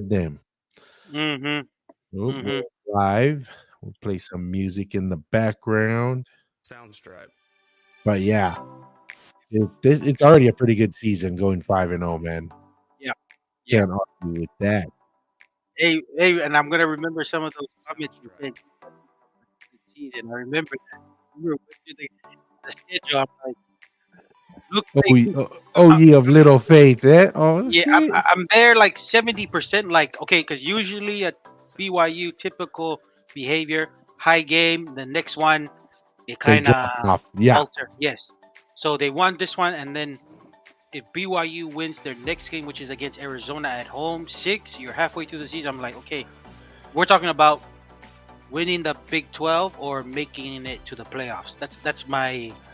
for them. Mm-hmm. Oh, Mm-hmm. we're live. We'll play some music in the background. Soundstripe. But yeah, it's already a pretty good season going 5-0, man. Yeah. Yeah. Can't argue with that. Hey, and I'm gonna remember some of those comments you said Soundstripe. this season. I remember that. We were watching the schedule. I'm like, looks Oh, like ye of little faith, eh? Oh yeah, shit. I'm there like 70%. Like okay, because usually at BYU typical behavior, high game. The next one they They kind of drop off. Yeah. falter. Yes, so they won this one, and then if BYU wins their next game, which is against Arizona at home, 6, you're halfway through the season. I'm like, okay, we're talking about winning the Big 12 or making it to the playoffs.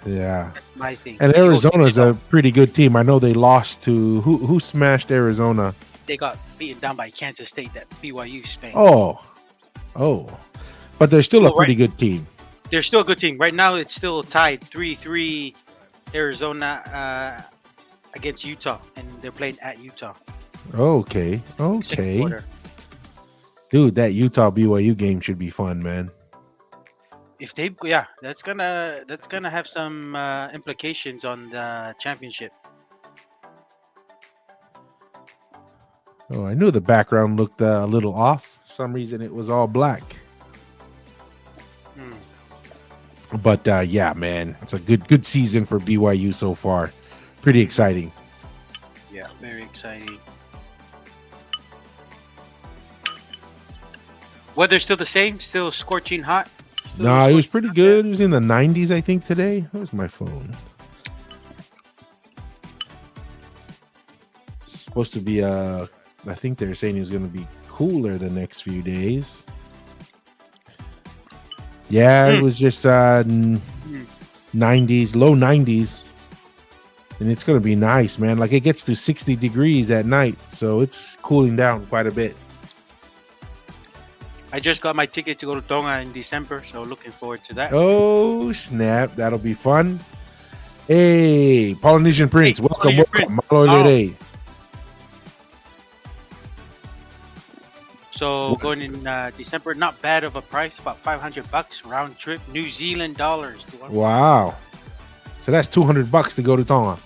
Yeah. That's my thing. And Eagles Arizona's give up. a pretty good team. I know they lost to who smashed Arizona. They got beaten down by Kansas State that BYU spanked. Oh. But they're still a Well, right, pretty good team. they're still a good team. Right now, it's still tied 3-3 Arizona against Utah, and they're playing at Utah. Okay. Second quarter. Dude, that Utah BYU game should be fun, man. If they, that's gonna have some implications on the championship. Oh, I knew the background looked a little off. For some reason it was all black. Hmm. But yeah, man, it's a good season for BYU so far. Pretty exciting. Yeah, very exciting. Weather's still the same, still scorching hot. No, it was pretty good. It was in the 90s, I think, today. Where's my phone? It's supposed to be I think they're saying it was going to be cooler the next few days. Yeah, it was just 90s, low 90s. And it's going to be nice, man. Like it gets to 60 degrees at night. So it's cooling down quite a bit. I just got my ticket to go to Tonga in December, so looking forward to that. Oh, snap. That'll be fun. Hey, Polynesian Prince. Welcome. Polynesian Prince. Malo lere. So going in December, not bad of a price, about $500 round trip, New Zealand dollars. Wow. So that's $200 to go to Tonga.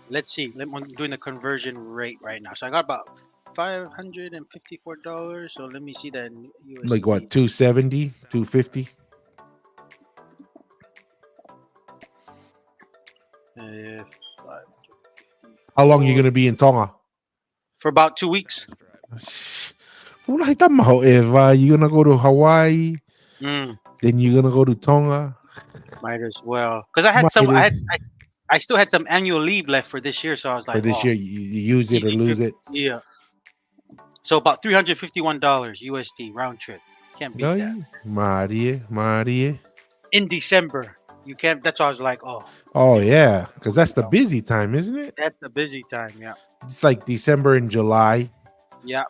Let's see. I'm doing the conversion rate right now. So I got about $554. So let me see that in USD. Like what, 270, 250? How long are you going to be in Tonga? For about 2 weeks. Wala kita maho if you're going to go to Hawaii, then you're going to go to Tonga. Might as well. Because I still had some annual leave left for this year. So I was like, For this year, you use it or lose it. Yeah. So about $351 USD round trip. Can't beat that. Marie. In December. You can't. That's why I was like, oh. Oh, yeah. Because that's the busy time, isn't it? That's the busy time, yeah. It's like December and July. Yeah.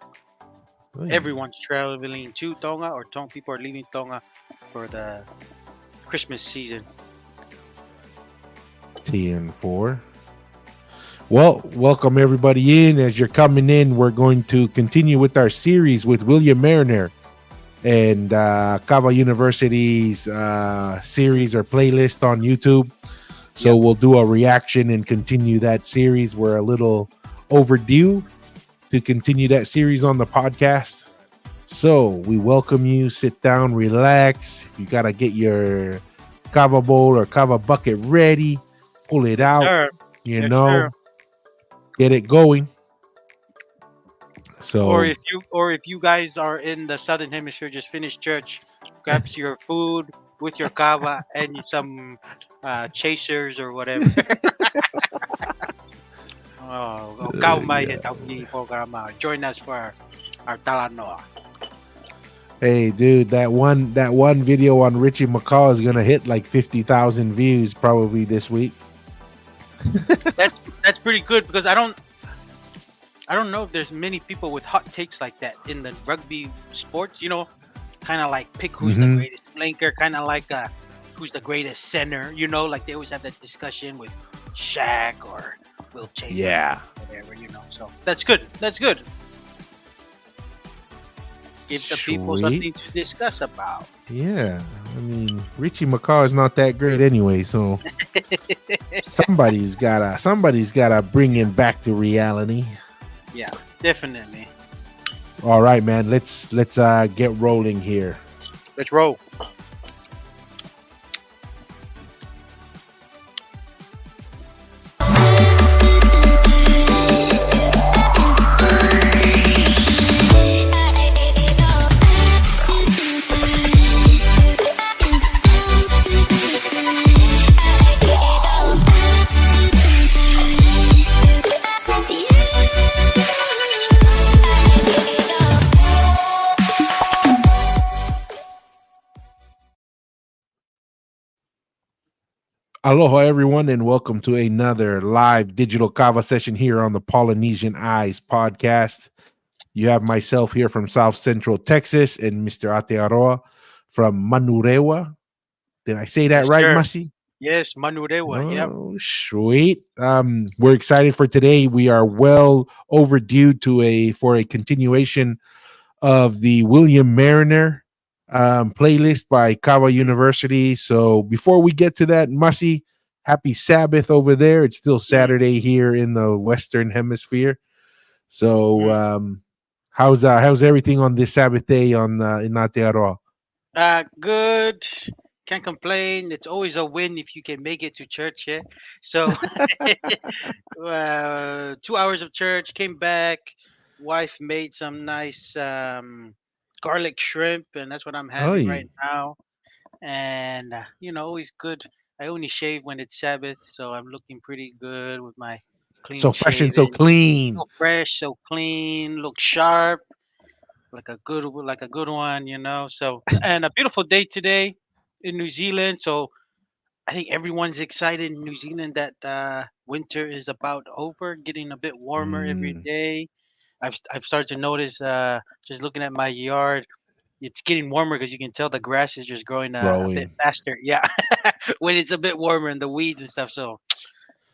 Oh, yeah. Everyone's traveling to Tonga, or people are leaving Tonga for the Christmas season. TN4. Well, welcome everybody in. As you're coming in, we're going to continue with our series with William Mariner and Kava University's series or playlist on YouTube. So we'll do a reaction and continue that series. We're a little overdue to continue that series on the podcast. So we welcome you. Sit down, relax. If you got to get your Kava bowl or Kava bucket ready, pull it out. Sure. You know, get it going. So, or if you guys are in the southern hemisphere, just finished church, grab your food with your kava and some chasers or whatever. Join us for our Talanoa. Hey, dude, that one video on Richie McCaw is gonna hit like 50,000 views probably this week. That's pretty good because I don't know if there's many people with hot takes like that in the rugby sports. You know, kind of like pick who's the greatest flanker, kind of like who's the greatest center. You know, like they always have that discussion with Shaq or Will Chamberlain. Yeah. Whatever, you know. So that's good. That's good. Give the people something to Sweet. discuss about. Yeah. I mean, Richie McCaw is not that great anyway, so somebody's gotta bring him back to reality. Yeah, definitely. All right, man. Let's get rolling here. Let's roll. Aloha, everyone, and welcome to another live digital kava session here on the Polynesian Eyes podcast. You have myself here from South Central Texas and Mr. Atearoa from Manurewa. Did I say that Yes, right, sir. Masi? Yes, Manurewa. Yep. Oh, sweet. We're excited for today. We are well overdue for a continuation of the William Mariner playlist by Kawa Mm, University. So before we get to that, Masi, happy Sabbath over there. It's still mm, Saturday here in the Western Hemisphere. So mm. how's everything on this Sabbath day on in Aotearoa? Good. Can't complain. It's always a win if you can make it to church. Yeah. So, 2 hours of church. Came back. Wife made some nice garlic shrimp, and that's what I'm having right Oi, now. And always good. I only shave when it's Sabbath, so I'm looking pretty good with my clean so fresh and so shaven. clean. So fresh, so clean, look sharp, like a good one, So, and a beautiful day today in New Zealand. So I think everyone's excited in New Zealand that winter is about over, getting a bit warmer every Mm, day. I've started to notice, just looking at my yard, it's getting warmer because you can tell the grass is just growing a bit growing. faster. Yeah, when it's a bit warmer and the weeds and stuff. So,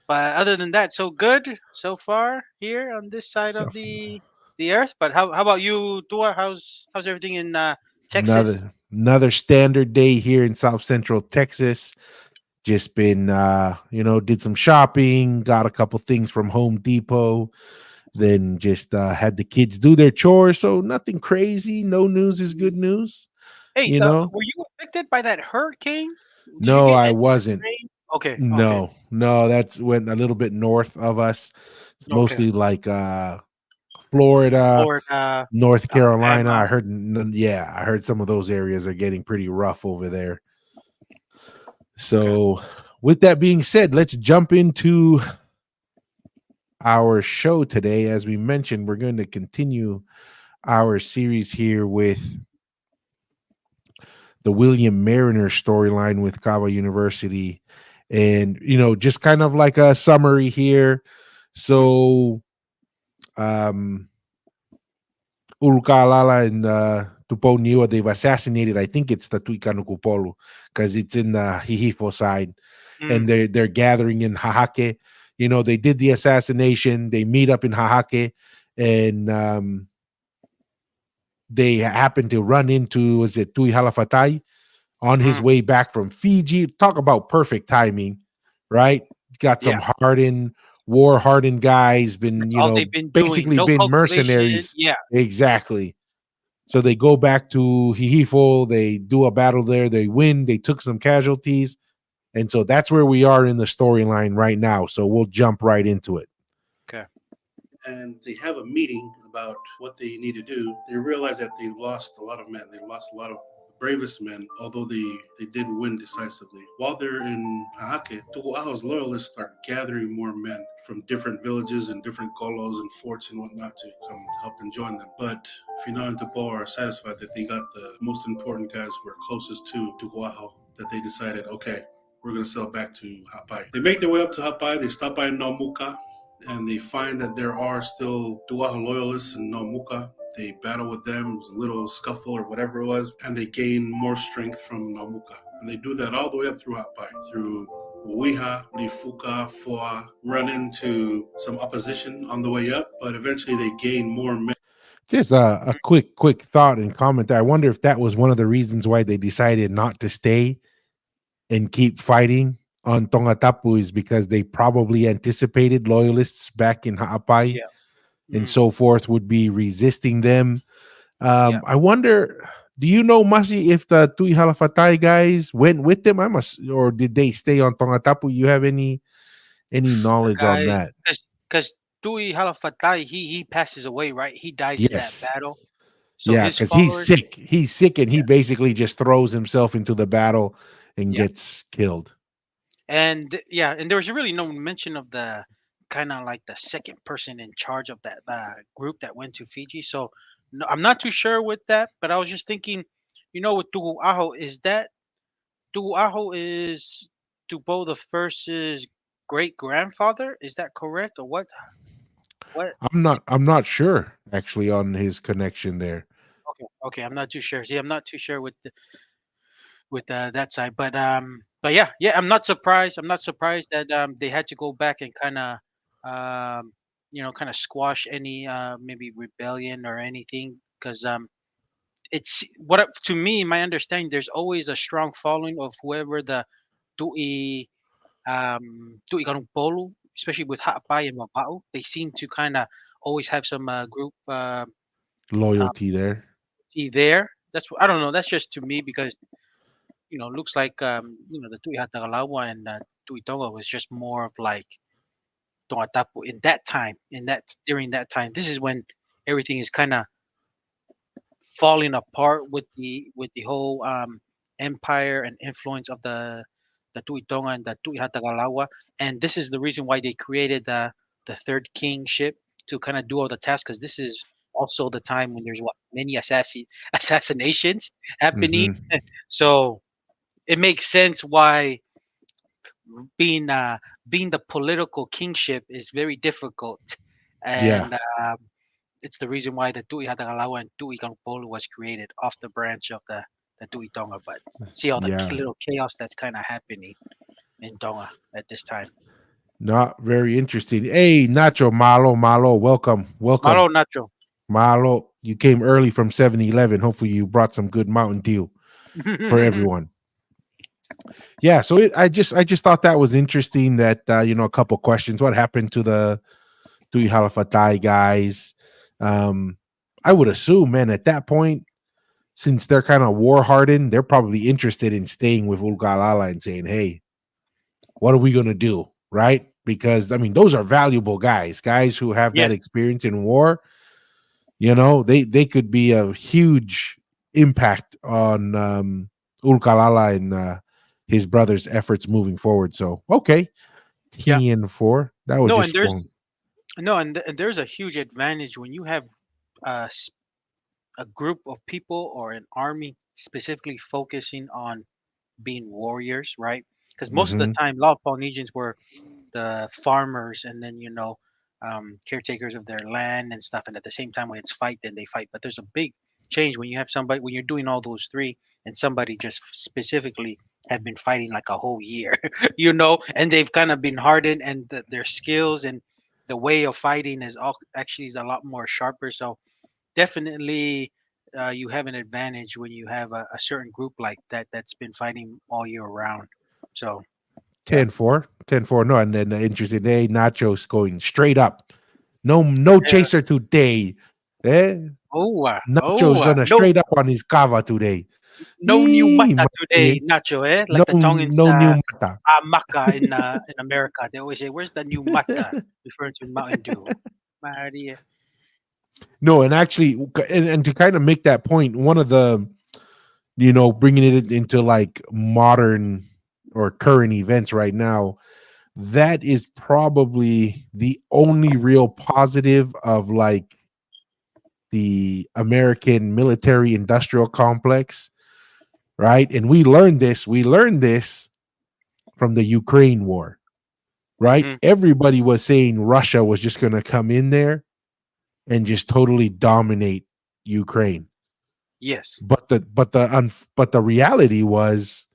but other than that, so good so far here on this side So of the earth. But how about you, Tua? How's everything in Texas? another standard day here in South Central Texas. Just been did some shopping, got a couple things from Home Depot, then just had the kids do their chores. So nothing crazy. No news is good news, Hey, you know. were you affected by that hurricane? Did you No, get I any wasn't. rain? Okay, okay, No, that's went a little bit north of us. It's okay. mostly like Florida, Florida, North Carolina. Alabama. Yeah, I heard some of those areas are getting pretty rough over there. Okay. So, with that being said, let's jump into our show today. As we mentioned, we're going to continue our series here with the William Mariner storyline with Kawa University. And, just kind of like a summary here. Mm, So, Ulukalala and Tupou Niwa, they've assassinated, I think it's the Tuikanuku because it's in the Hihifo side. And mm, they're gathering in Hahake. They did the assassination. They meet up in Hahake, and they happen to run into, was it Tui Halafatai on his mm. way back from Fiji. Talk about perfect timing, right? Got Yeah, some war hardened guys, that's been, all they've been doing. basically No been cultivation. mercenaries. Yeah. Exactly. So they go back to Hihifo. They do a battle there. They win. They took some casualties. And so that's where we are in the storyline right now. So we'll jump right into it. Okay. and they have a meeting about what they need to do. They realize that they lost a lot of men. They lost a lot of the bravest men, although they did win decisively. While they're in Hahake, Tukuaho's loyalists start gathering more men from different villages and different kolos and forts and whatnot to come help and join them. But Fina and Tupo are satisfied that they got the most important guys who are closest to Tukuaho, that they decided, okay, we're going to sail back to Hapai. They make their way up to Hapai. They stop by Nomuka, and they find that there are still Tuaho loyalists in Nomuka. They battle with them, it was a little scuffle or whatever it was, and they gain more strength from Nomuka. And they do that all the way up through Hapai, through Uiha, Lifuka, Foa, run into some opposition on the way up, but eventually they gain more men. Just a quick thought and comment there. I wonder if that was one of the reasons why they decided not to stay and keep fighting on Tongatapu, is because they probably anticipated loyalists back in Haapai Yeah. and Mhm. so forth would be resisting them. Yeah. I wonder, do you know, Masi, if the Tui Halafatai guys went with them? I must, or did they stay on Tongatapu? You have any The knowledge on guy, that? because Tui Halafatai, he passes away, right? He dies in that Yes. battle. So Yeah, his because he's followers, sick. He's sick, and he yeah, basically just throws himself into the battle and yeah. gets killed. And yeah, and there was really no mention of the kind of like the second person in charge of that group that went to Fiji. So no, I'm not too sure with that, but I was just thinking, with Tu'uaho, is that Tu'uaho is Tupo the first's great grandfather? Is that correct, or what? What? I'm not sure actually on his connection there. Okay, okay, I'm not too sure. See, I'm not too sure with that side, but yeah, yeah, I'm not surprised. I'm not surprised that they had to go back and um, kind of squash any maybe rebellion or anything, because it's to me, my understanding, there's always a strong following of whoever the Tui Tui Polu, especially with Ha'apai and Mapa'u. They seem to kind of always have some group uh, Loyalty there. there. I don't know. That's just to me because looks like the Tui Hatagalawa and Tui Tonga was just more of like Tongatapu in that time. During that time, this is when everything is kind of falling apart with the whole empire and influence of the Tui Tonga and the Tui Hatagalawa, and this is the reason why they created the third kingship to kind of do all the tasks, because this is also the time when there's many assassinations happening. Hmm. So it makes sense why being uh being the political kingship is very difficult, Yeah, and it's the reason why the Tui Hatagalawa and Tui Polo was created off the branch of the Tui Tonga. But see all the yeah. little chaos that's kind of happening in Tonga at this time. Not very interesting. Hey, Nacho, Malo, welcome, welcome. Malo Nacho. Malo, you came early from 7-Eleven. Hopefully you brought some good Mountain Dew for everyone. Yeah, so I just thought that was interesting that a couple questions. What happened to the Tui Halafatai guys? Um, I would assume, man, at that point, since they're kind of war hardened, they're probably interested in staying with Ulgalala and saying, "Hey, what are we gonna do?" Right? Because I mean, those are valuable guys who have Yeah, that experience in war. They could be a huge impact on Ulkalala and his brother's efforts moving forward. So okay, yeah. 10-4. That was No, just one. and there's a huge advantage when you have uh, s- a group of people or an army specifically focusing on being warriors, right? Because most of the Hmm. time, a lot of Polynesians were the farmers, and then caretakers of their land and stuff. And at the same time, when it's fight, then they fight. But there's a big change when you have somebody when you're doing all those three, and somebody just specifically have been fighting like a whole year, and they've kind of been hardened, and their skills and the way of fighting is all actually is a lot more sharper. So definitely. You have an advantage when you have a certain group like that that's been fighting all year round. So yeah. 10-4. 10-4. No, and then interesting. Hey, Nacho's going straight up. No chaser today. Eh? Nacho's gonna No, straight up on his kava today. no new Eee, mata mate. today, Nacho. No, Like the Tongans, no new mata. maka in America. They always say, "Where's the new mata?" Referring to Mountain Dew. Maria. No, and actually, and to kind of make that point, one of the bringing it into like modern or current events right now, that is probably the only real positive of like the American military industrial complex, right? And we learned this from the Ukraine war, right? Hmm. Everybody was saying Russia was just going to come in there and just totally dominate Ukraine. Yes. But the reality was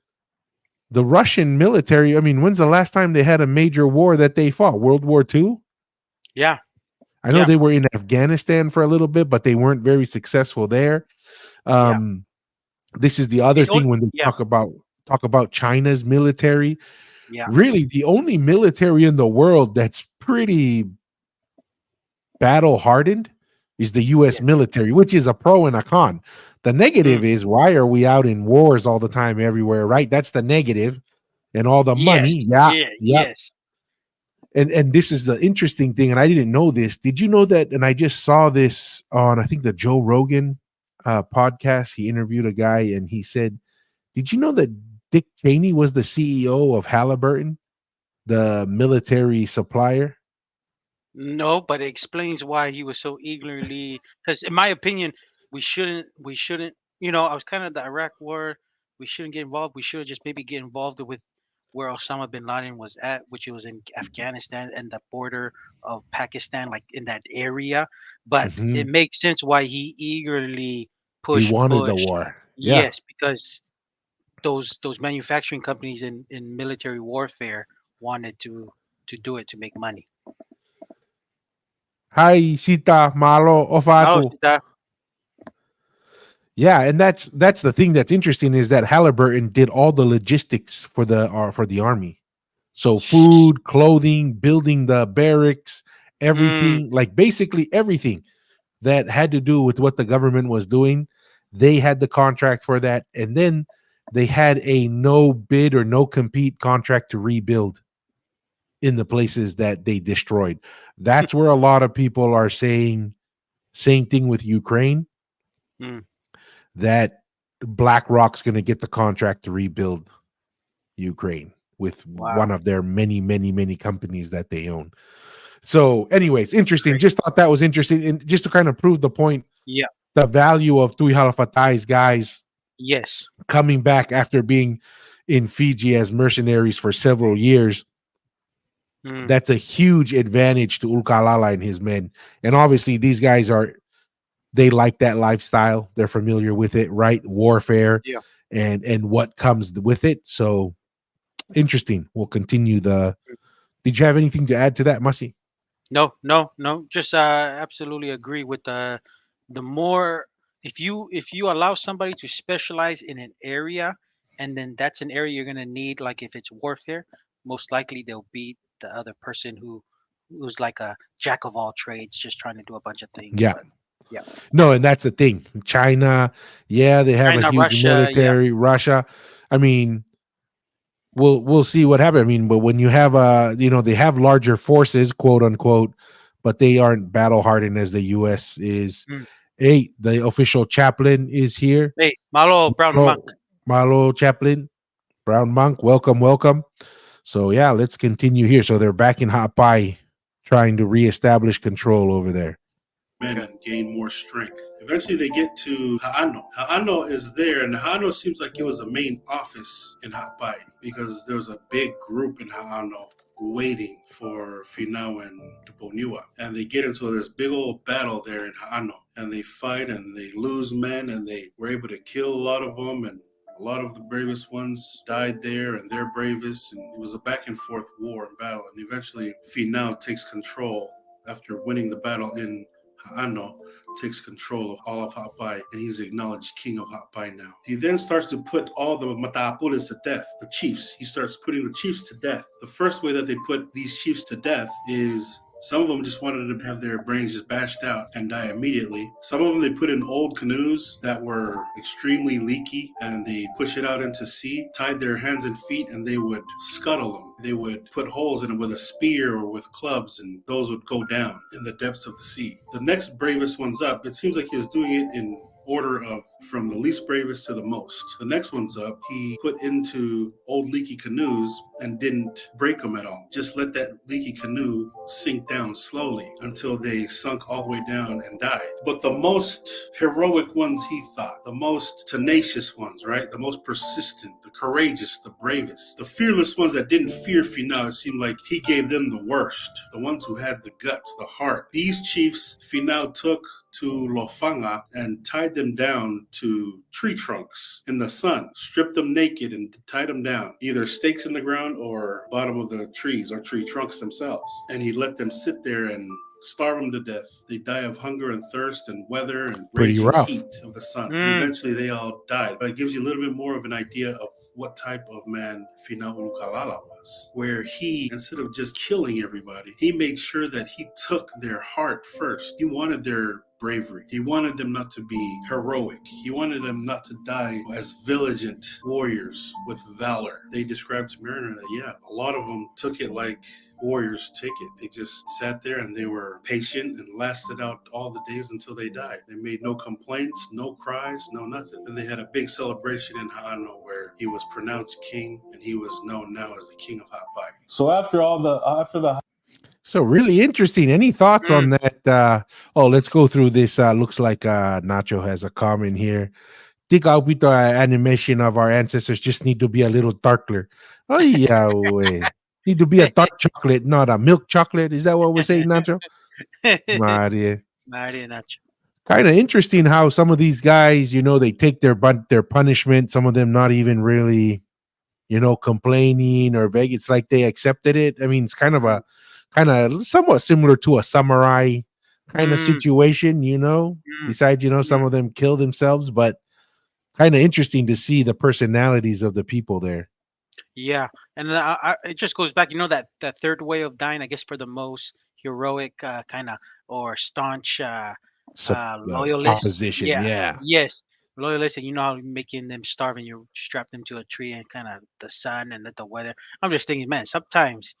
the Russian military. I mean, when's the last time they had a major war that they fought? World War II. Yeah. I know Yeah, they were in Afghanistan for a little bit, but they weren't very successful there. yeah. Um, this is the other The only, thing when they yeah, talk about China's military. yeah, Really, the only military in the world that's pretty battle hardened is the US yeah. military, which is a pro and a con. The Mm, negative is why are we out in wars all the time everywhere, right? That's the negative. And all the yes, money. Yeah. yeah, Yeah. yes. And this is the interesting thing, and I didn't know this. Did you know that? And I just saw this on I think the Joe Rogan podcast. He interviewed a guy, and he said, "Did you know that Dick Cheney was the CEO of Halliburton, the military supplier?" No, but it explains why he was so eagerly. Because, in my opinion, we shouldn't. I was kind of the Iraq War. We shouldn't get involved. We should just maybe get involved with where Osama bin Laden was at, which it was in Afghanistan and the border of Pakistan, like in that area. But it Mhm. makes sense why he eagerly He pushed, wanted the pushed. war. Yeah. Yes, because those manufacturing companies in military warfare wanted to do it to make money. Hi, Sita Malo Oh, Ofatu. that. Yeah, and that's the thing that's interesting is that Halliburton did all the logistics for the army. So Sheesh. food, clothing, building the barracks, Mm, everything, like basically everything that had to do with what the government was doing, they had the contract for that. And then they had a no bid or no compete contract to rebuild in the places that they destroyed. That's where a lot of people are saying same thing with Ukraine, mm. that BlackRock's going to get the contract to rebuild Ukraine with one Wow. of their many, many, many companies that they own. So, anyways, interesting. Great. Just thought that was interesting. And just to kind of prove the point, Yeah. the value of Tui Halafatai's guys Yes. coming back after being in Fiji as mercenaries for several years. Mm. That's a huge advantage to Ulkalala and his men. And obviously, these guys they like that lifestyle. They're familiar with it, right? Warfare Yeah. and what comes with it. So interesting. We'll continue the. Did you have anything to add to that, Masi? No, no, no. Just absolutely agree with the more if you allow somebody to specialize in an area, and then that's an area you're gonna need. Like if it's warfare, most likely they'll beat the other person who's like a jack of all trades, just trying to do a bunch of things. Yeah. But yeah, No, and that's the thing. China, yeah, they have a China, huge Russia, yeah, military. Russia, I mean, we'll see what happens. I mean, but when you have they have larger forces, quote unquote, but they aren't battle hardened as the U.S. is. mm. Hey, the official chaplain is here. Hey, Malo Brown Monk. Malo, Malo chaplain, Brown Monk, welcome, welcome. So yeah, let's continue here. So they're back in Hapai, trying to reestablish control over there. Men Okay. and gain more strength. Eventually, they get to Ha'ano. Ha'ano is there, and Ha'ano seems like it was a main office in Hapai because there was a big group in Ha'ano waiting for Finau and Tuponiwa. And they get into this big old battle there in Ha'ano. And they fight and they lose men, and they were able to kill a lot of them. And a lot of the bravest ones died there, and their bravest. And it was a back and forth war and battle. And eventually, Finau takes control after winning the battle in Ha'ano, takes control of all of Hapai, and he's acknowledged king of Hapai now. He then starts to put all the Mataapules to death, the chiefs. He starts putting the chiefs to death. The first way that they put these chiefs to death is some of them just wanted to have their brains just bashed out and die immediately. Some of them they put in old canoes that were extremely leaky and they push it out into sea, tied their hands and feet, and they would scuttle them. They would put holes in them with a spear or with clubs, and those would go down in the depths of the sea. The next bravest one's up. It seems like he was doing it in order of from the least bravest to the most. The next one's up, he put into old leaky canoes and didn't break them at all. Just let that leaky canoe sink down slowly until they sunk all the way down and died. But the most heroic ones, he thought, the most tenacious ones, right? The most persistent, the courageous, the bravest, the fearless ones that didn't fear Finau, it seemed like he gave them the worst. The ones who had the guts, the heart. These chiefs Finau took to Lofanga and tied them down to tree trunks in the sun, stripped them naked and tied them down, either stakes in the ground or bottom of the trees or tree trunks themselves. And he let them sit there and starve them to death. They die of hunger and thirst and weather and Pretty raging rough. heat of the sun. And Mm, eventually they all died. But it gives you a little bit more of an idea of what type of man Finau Ulukalala was, where he, instead of just killing everybody, he made sure that he took their heart first. He wanted their bravery. He wanted them not to be heroic. He wanted them not to die as vigilant warriors with valor. They described to Mariner that, yeah, a lot of them took it like warriors take it. They just sat there and they were patient and lasted out all the days until they died. They made no complaints, no cries, no nothing. And they had a big celebration in Ha'ano where he was pronounced king and he was known now as the king of Hapai. So after the So really interesting. Any thoughts mm. on that? Let's go through this. Looks like Nacho has a comment here. Tika upito animation of our ancestors just need to be a little darker. Oh yeah, we need to be a dark chocolate, not a milk chocolate. Is that what we're saying, Nacho? Maria. Mario Nacho. Kind of interesting how some of these guys, they take their punishment. Some of them not even really, complaining or beg. It's like they accepted it. I mean, it's Mm, kind of somewhat similar to a samurai kind of mm, situation. mm, Besides, some mm. of them kill themselves, but kind of interesting to see the personalities of the people there. Yeah, and then it just goes back. That third way of dying. I guess for the most heroic kind of or staunch loyalists. Opposition, Yeah, yeah. yes, loyalists. And you know how making them starve and you strap them to a tree and kind of the sun and the weather. I'm just thinking, man. Sometimes,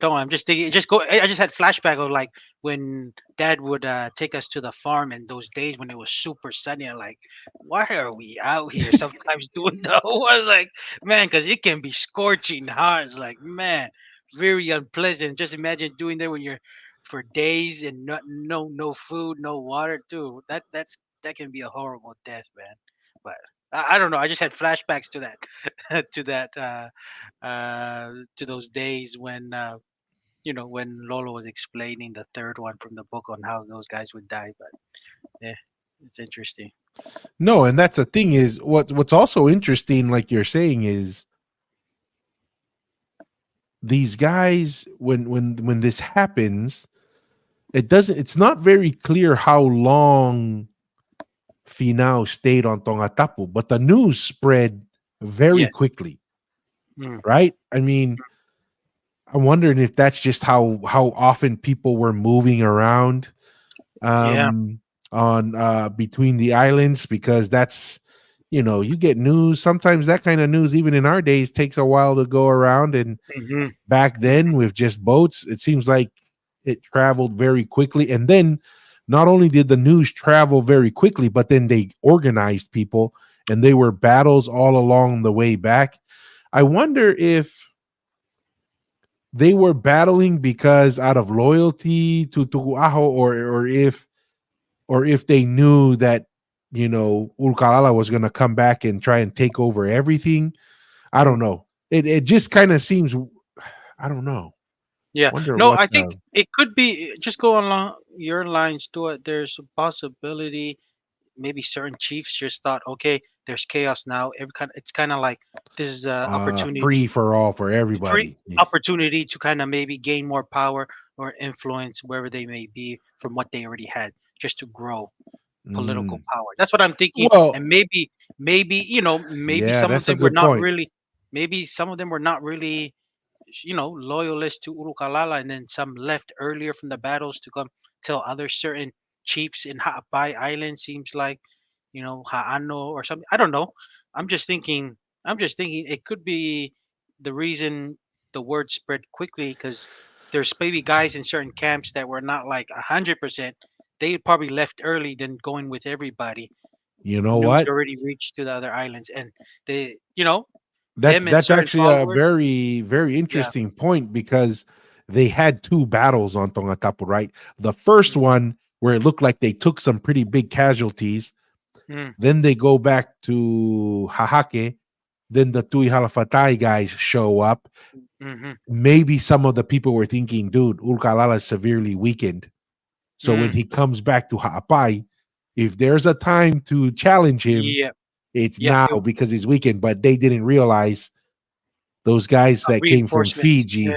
I'm just thinking. It just go. I just had flashback of like when Dad would take us to the farm and those days when it was super sunny. I'm like, why are we out here sometimes doing the? I was like, man, because it can be scorching hot. It's like, man, very unpleasant. Just imagine doing that when you're for days and no food, no water, too. That can be a horrible death, man. But I don't know. I just had flashbacks to that, to that, to those days when when Lolo was explaining the third one from the book on how those guys would die. But yeah, it's interesting. No, and that's the thing is what's also interesting, like you're saying, is these guys when this happens, it's not very clear how long Finau stayed on Tongatapu, but the news spread very Yes. quickly, Mm, right? I mean, I'm wondering if that's just how often people were moving around yeah. um on between the islands, because that's you get news sometimes. That kind of news even in our days takes a while to go around, and Hmm. back then with just boats it seems like it traveled very quickly. And then not only did the news travel very quickly, but then they organized people and they were battles all along the way back. I wonder if they were battling because out of loyalty to Tuguaho, or if they knew that Ulkalala was going to come back and try and take over everything. I don't Mm. know. It just kind of seems, I don't know. Yeah. Wonder No, what I think it could be just go along your lines to it. There's a possibility maybe certain chiefs just thought, okay, there's chaos now. It's kind of like this is an free opportunity, for all for free everybody. Yeah. opportunity to kind of maybe gain more power or influence wherever they may be from what they already had, just to grow political Mm. power. That's what I'm thinking. Well, And maybe maybe yeah, some of that's a them were good not point. really, maybe some of them were not really loyalists to Urukalala, and then some left earlier from the battles to come tell other certain chiefs in Ha'apai Island. Seems like, Ha'ano or something. I don't know. I'm just thinking. I'm just thinking it could be the reason the word spread quickly because there's maybe guys in certain camps that were not like 100%. They probably left early than going with everybody. You know News what? already reached to the other islands, and they, That's them and that's certain actually a followers. very very Yeah. interesting point, because they had two battles on Tongatapu, right? The first Mm, one where it looked like they took some pretty big casualties. mm, Then they go back to Hahake. Then the Tui Halafatai guys show up. mhm. Maybe some of the people were thinking, dude, Ulkalala is severely weakened. So when Mm. he comes back to Ha'apai, if there's a time to challenge him, Yeah, it's yeah, now because he's weakened. But they didn't realize those guys that came from reinforcements. Yeah, Fiji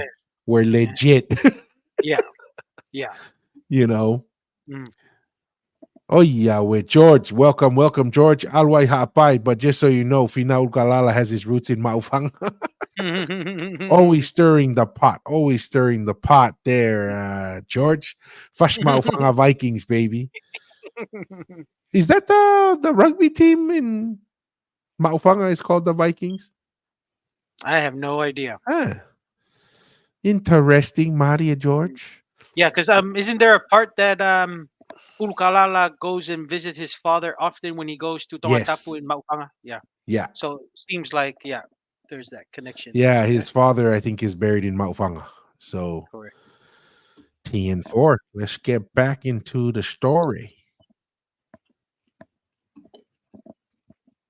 were yeah, legit. yeah, yeah. you know. Mm. Oh yeah, with George. Welcome, George. Alway Hapai, but just so you know, Fina Ulkalala has his roots in Maufang. Always stirring the pot. Always stirring the pot there, George. Fash Maufanga Vikings, baby. Is that the rugby team in Maufanga is called the Vikings? I have no idea. Ah, interesting, Maria Mm. George. Yeah, because isn't there a part that Ulukalala goes and visits his father often when he goes to Yes. Tongatapu in Maupanga? Yeah. Yeah. So seems like there's that connection. Yeah, Okay. his father, I think, is buried in Maufanga. So Correct. TN4. Let's get back into the story.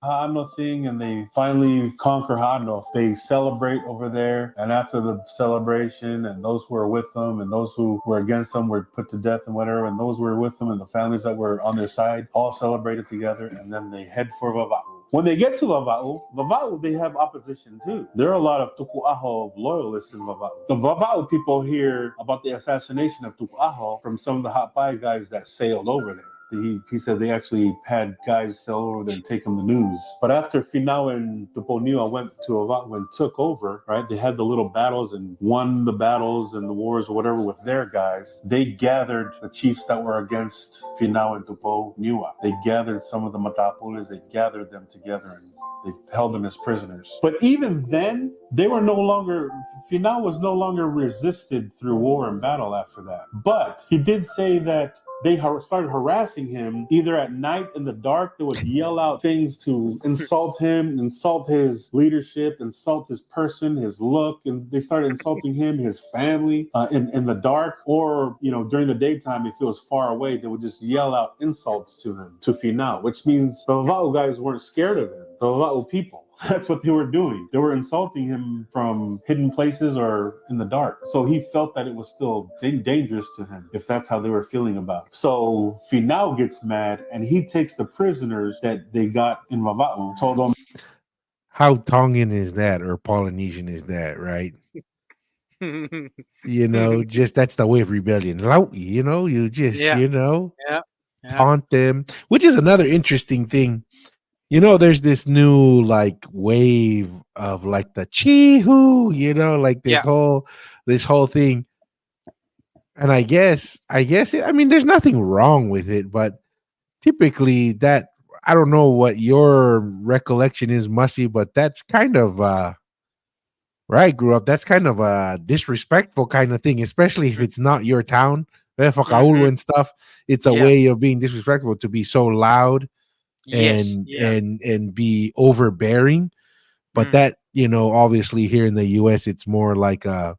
Hano thing, and they finally conquer Hano. They celebrate over there, and after the celebration, and those who were with them and those who were against them were put to death and whatever, and those who were with them and the families that were on their side all celebrated together, and then they head for Vava'u. When they get to Vava'u, they have opposition too. There are a lot of Tuku'aho loyalists in Vava'u. The Vava'u people hear about the assassination of Tuku'aho from some of the Hapai guys that sailed over there. He said they actually had guys sail over there and take him the news. But after Finau and Tuponiua went to Avatwa and took over, right, they had the little battles and won the battles and the wars or whatever with their guys. They gathered the chiefs that were against Finau and Tuponiua. They gathered some of the Matapules, they gathered them together and they held them as prisoners. But even then, they were no longer, Finau was no longer resisted through war and battle after that. But he did say that they started harassing him either at night in the dark. They would yell out things to insult him, insult his leadership, insult his person, his look, and they started insulting him, his family in the dark. Or, during the daytime, if it was far away, they would just yell out insults to him, to Finau, which means the Vava'u guys weren't scared of him. The Vava'u people. That's what they were doing. They were insulting him from hidden places or in the dark. So he felt that it was still dangerous to him, if that's how they were feeling about it. So Finau gets mad and he takes the prisoners that they got in Vava'u, told them, How Tongan is that or Polynesian is that, right? Just that's the way of rebellion. You just, Yeah. Yeah. Yeah. taunt them, which is another interesting thing. There's this new like wave of like the Chihu, like Yeah. this whole thing. And I guess there's nothing wrong with it, but typically that I don't know what your recollection is, Mussy, but that's kind of where I grew up, that's kind of a disrespectful kind of thing, especially if it's not your town. Mm-hmm. And stuff. It's a Yeah. way of being disrespectful to be so loud Yes. and Yeah. and be overbearing. But Mm. that, obviously here in the US, it's more like It's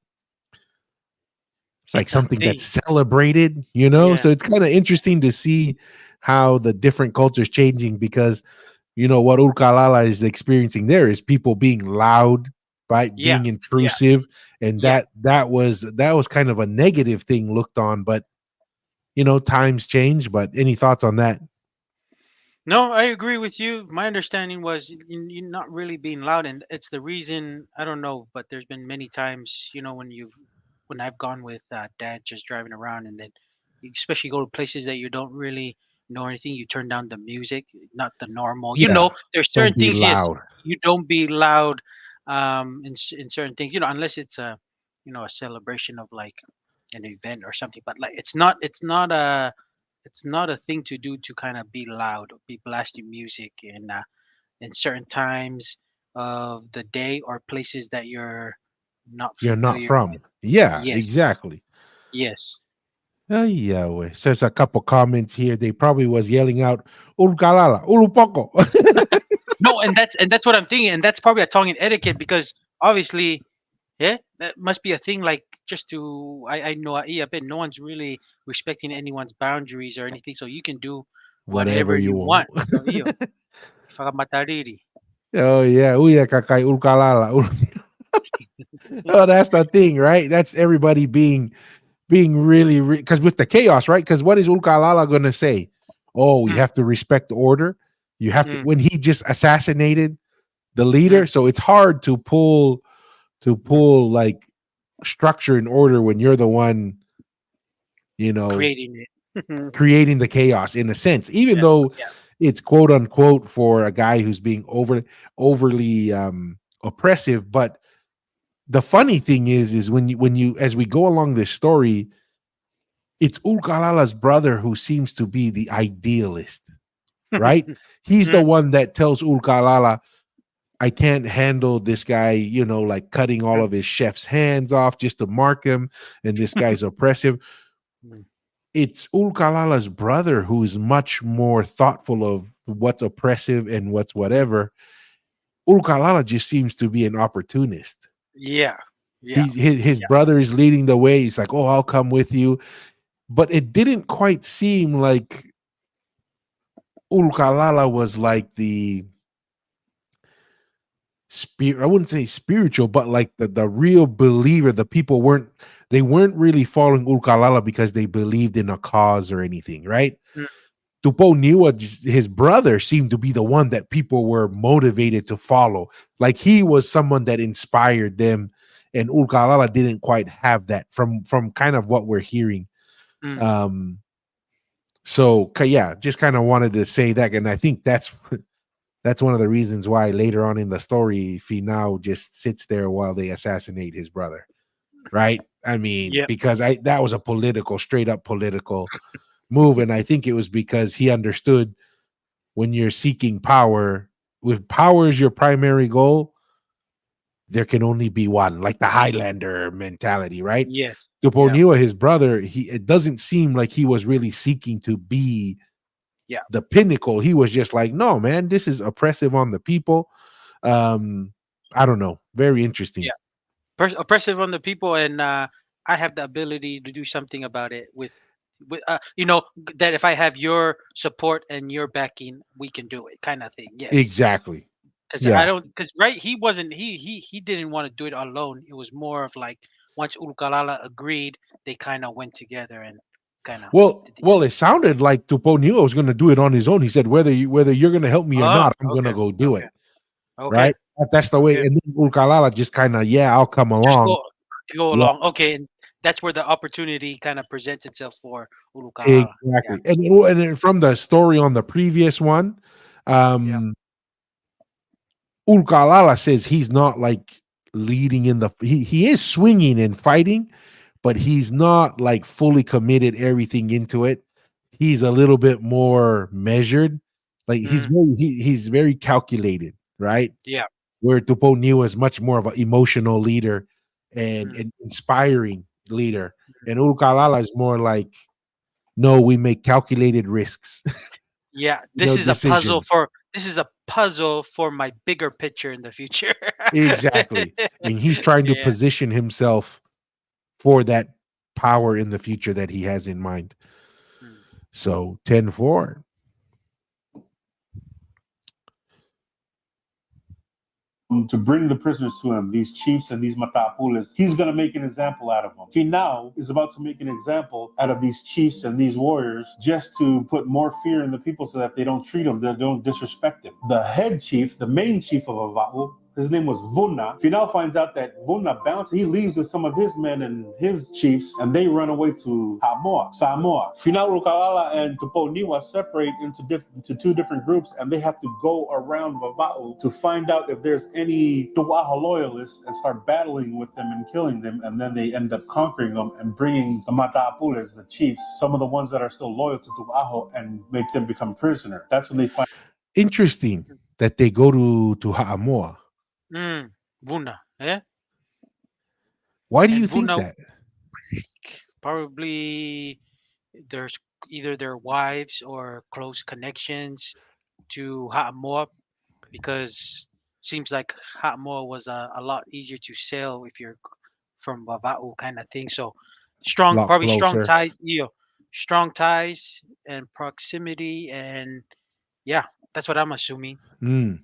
a something that's thing. celebrated, Yeah. So it's kind of interesting to see how the different cultures changing because what Urkalala is experiencing there is people being loud, right? Yeah. Being Yeah. intrusive. And Yeah. that was kind of a negative thing looked on, but times change. But any thoughts on that? No, I agree with you. My understanding was you not really being loud, and it's the reason. I don't know, but there's been many times, when I've gone with dad just driving around, and then you especially go to places that you don't really know anything. You turn down the music, not the normal. Yeah. There's Don't certain be things. Yes, loud. you don't be loud, in certain things. Unless it's a celebration of like an event or something. But like, it's not a thing to do to kind of be loud or be blasting music in certain times of the day or places that you're not You're not familiar with. from. Yeah, Yes, exactly. yes. Oh, yeah. Says a couple comments here. They probably was yelling out, Urkalala, Urupoko. No, and that's what I'm thinking, and that's probably a Tongan etiquette because obviously, yeah, that must be a thing. Like just to, I know, I bet no one's really respecting anyone's boundaries or anything, so you can do Whatever whatever you you want. want. So, whakamatariri. Oh, yeah. Uya kakai Urkalala. Oh, that's the thing, right? That's everybody being really, because with the chaos, right? Because what is Ulkalala going to say? Oh, you Mm, have to respect order. You have to, mm, when he just assassinated the mm, leader. So it's hard to pull mm. like structure and order when you're the one, you know, Creating it. creating the chaos in a sense, even Yes. though Yeah. it's quote unquote for a guy who's being overly oppressive. But the funny thing is when you as we go along this story, it's Ulkalala's brother who seems to be the idealist, right? He's the Mhm. one that tells Ulkalala, I can't handle this guy, like cutting all of his chef's hands off just to mark him, and this guy's oppressive. Mm. It's Ulkalala's brother who is much more thoughtful of what's oppressive and what's whatever. Ulkalala just seems to be an opportunist. Yeah. Yeah. His Yeah. brother is leading the way. He's like, "Oh, I'll come with you," but it didn't quite seem like Ulkalala was like the spirit. I wouldn't say spiritual, but like the real believer. The people weren't really following Ulkalala because they believed in a cause or anything, right? Mm. Tupo Niwa, his brother, seemed to be the one that people were motivated to follow. Like he was someone that inspired them, and Ulkalala didn't quite have that from kind of what we're hearing. Mm. Um, so yeah, just kind of wanted to say that, and I think that's one of the reasons why later on in the story, Finau just sits there while they assassinate his brother, right? I mean, Yep. because that was a straight up political move, and I think it was because he understood when you're seeking power, with power is your primary goal, there can only be one, like the Highlander mentality, right? Yes. Yeah. Tuponiwa, his brother, it doesn't seem like he was really seeking to be Yeah. the pinnacle. He was just like, no, man, this is oppressive on the people. Um, I don't know. Very interesting. Yeah. Oppressive on the people, and I have the ability to do something about it that if I have your support and your backing, we can do it, kind of thing. Yes. Exactly. Because I Yeah. don't, because right, he wasn't, he didn't want to do it alone. It was more of like once Urukalala agreed, they kind of went together and kind of Well, did well, it something. sounded like Tuponiwa was going to do it on his own. He said, whether you're going to help me or Oh, not, I'm going to okay, go do okay, it. okay, Right. That's the way. okay. And then Ulkalala just kind of, yeah, I'll come Just along. go Yeah. along. Okay, and that's where the opportunity kind of presents itself for Urukalala. Yeah, Exactly. And then from the story on the previous one, yeah. um, Ulkalala says he's not like leading in he is swinging and fighting, but he's not like fully committed everything into it. He's a little bit more measured. Like Mm, he's very calculated, right? yeah. Where Tupo Niwa is much more of an emotional leader and Mm, an inspiring leader. mm, And mm. Ulkalala is more like, no, we make calculated risks, Yeah, decisions. this is a puzzle for my bigger picture in the future. Exactly. And he's trying to Yeah. position himself for that power in the future that he has in mind. Mm, So 10-4. To bring the prisoners to him, these chiefs and these matapules, he's going to make an example out of them. Finau is about to make an example out of these chiefs and these warriors just to put more fear in the people so that they don't treat them, they don't disrespect him. The head chief, the main chief of Ava'u, his name was Vuna. Finau finds out that Vuna bounced. He leaves with some of his men and his chiefs, and they run away to Samoa. Finau Rukalala and Tuponiwa separate into two different groups, and they have to go around Vava'u to find out if there's any Tu'aha loyalists and start battling with them and killing them, and then they end up conquering them and bringing the Mata'apules, the chiefs, some of the ones that are still loyal to Tu'aho, and make them become prisoner. That's when they find. Interesting that they go to Ha'amoa. Vuna, yeah, Why do you and think Vuna that? probably there's either their wives or close connections to Ha'amoa because seems like Ha'amoa was a lot easier to sail if you're from Babao kind of thing. So A lot probably strong closer. ties, strong ties and proximity, and yeah, that's what I'm assuming. Mm.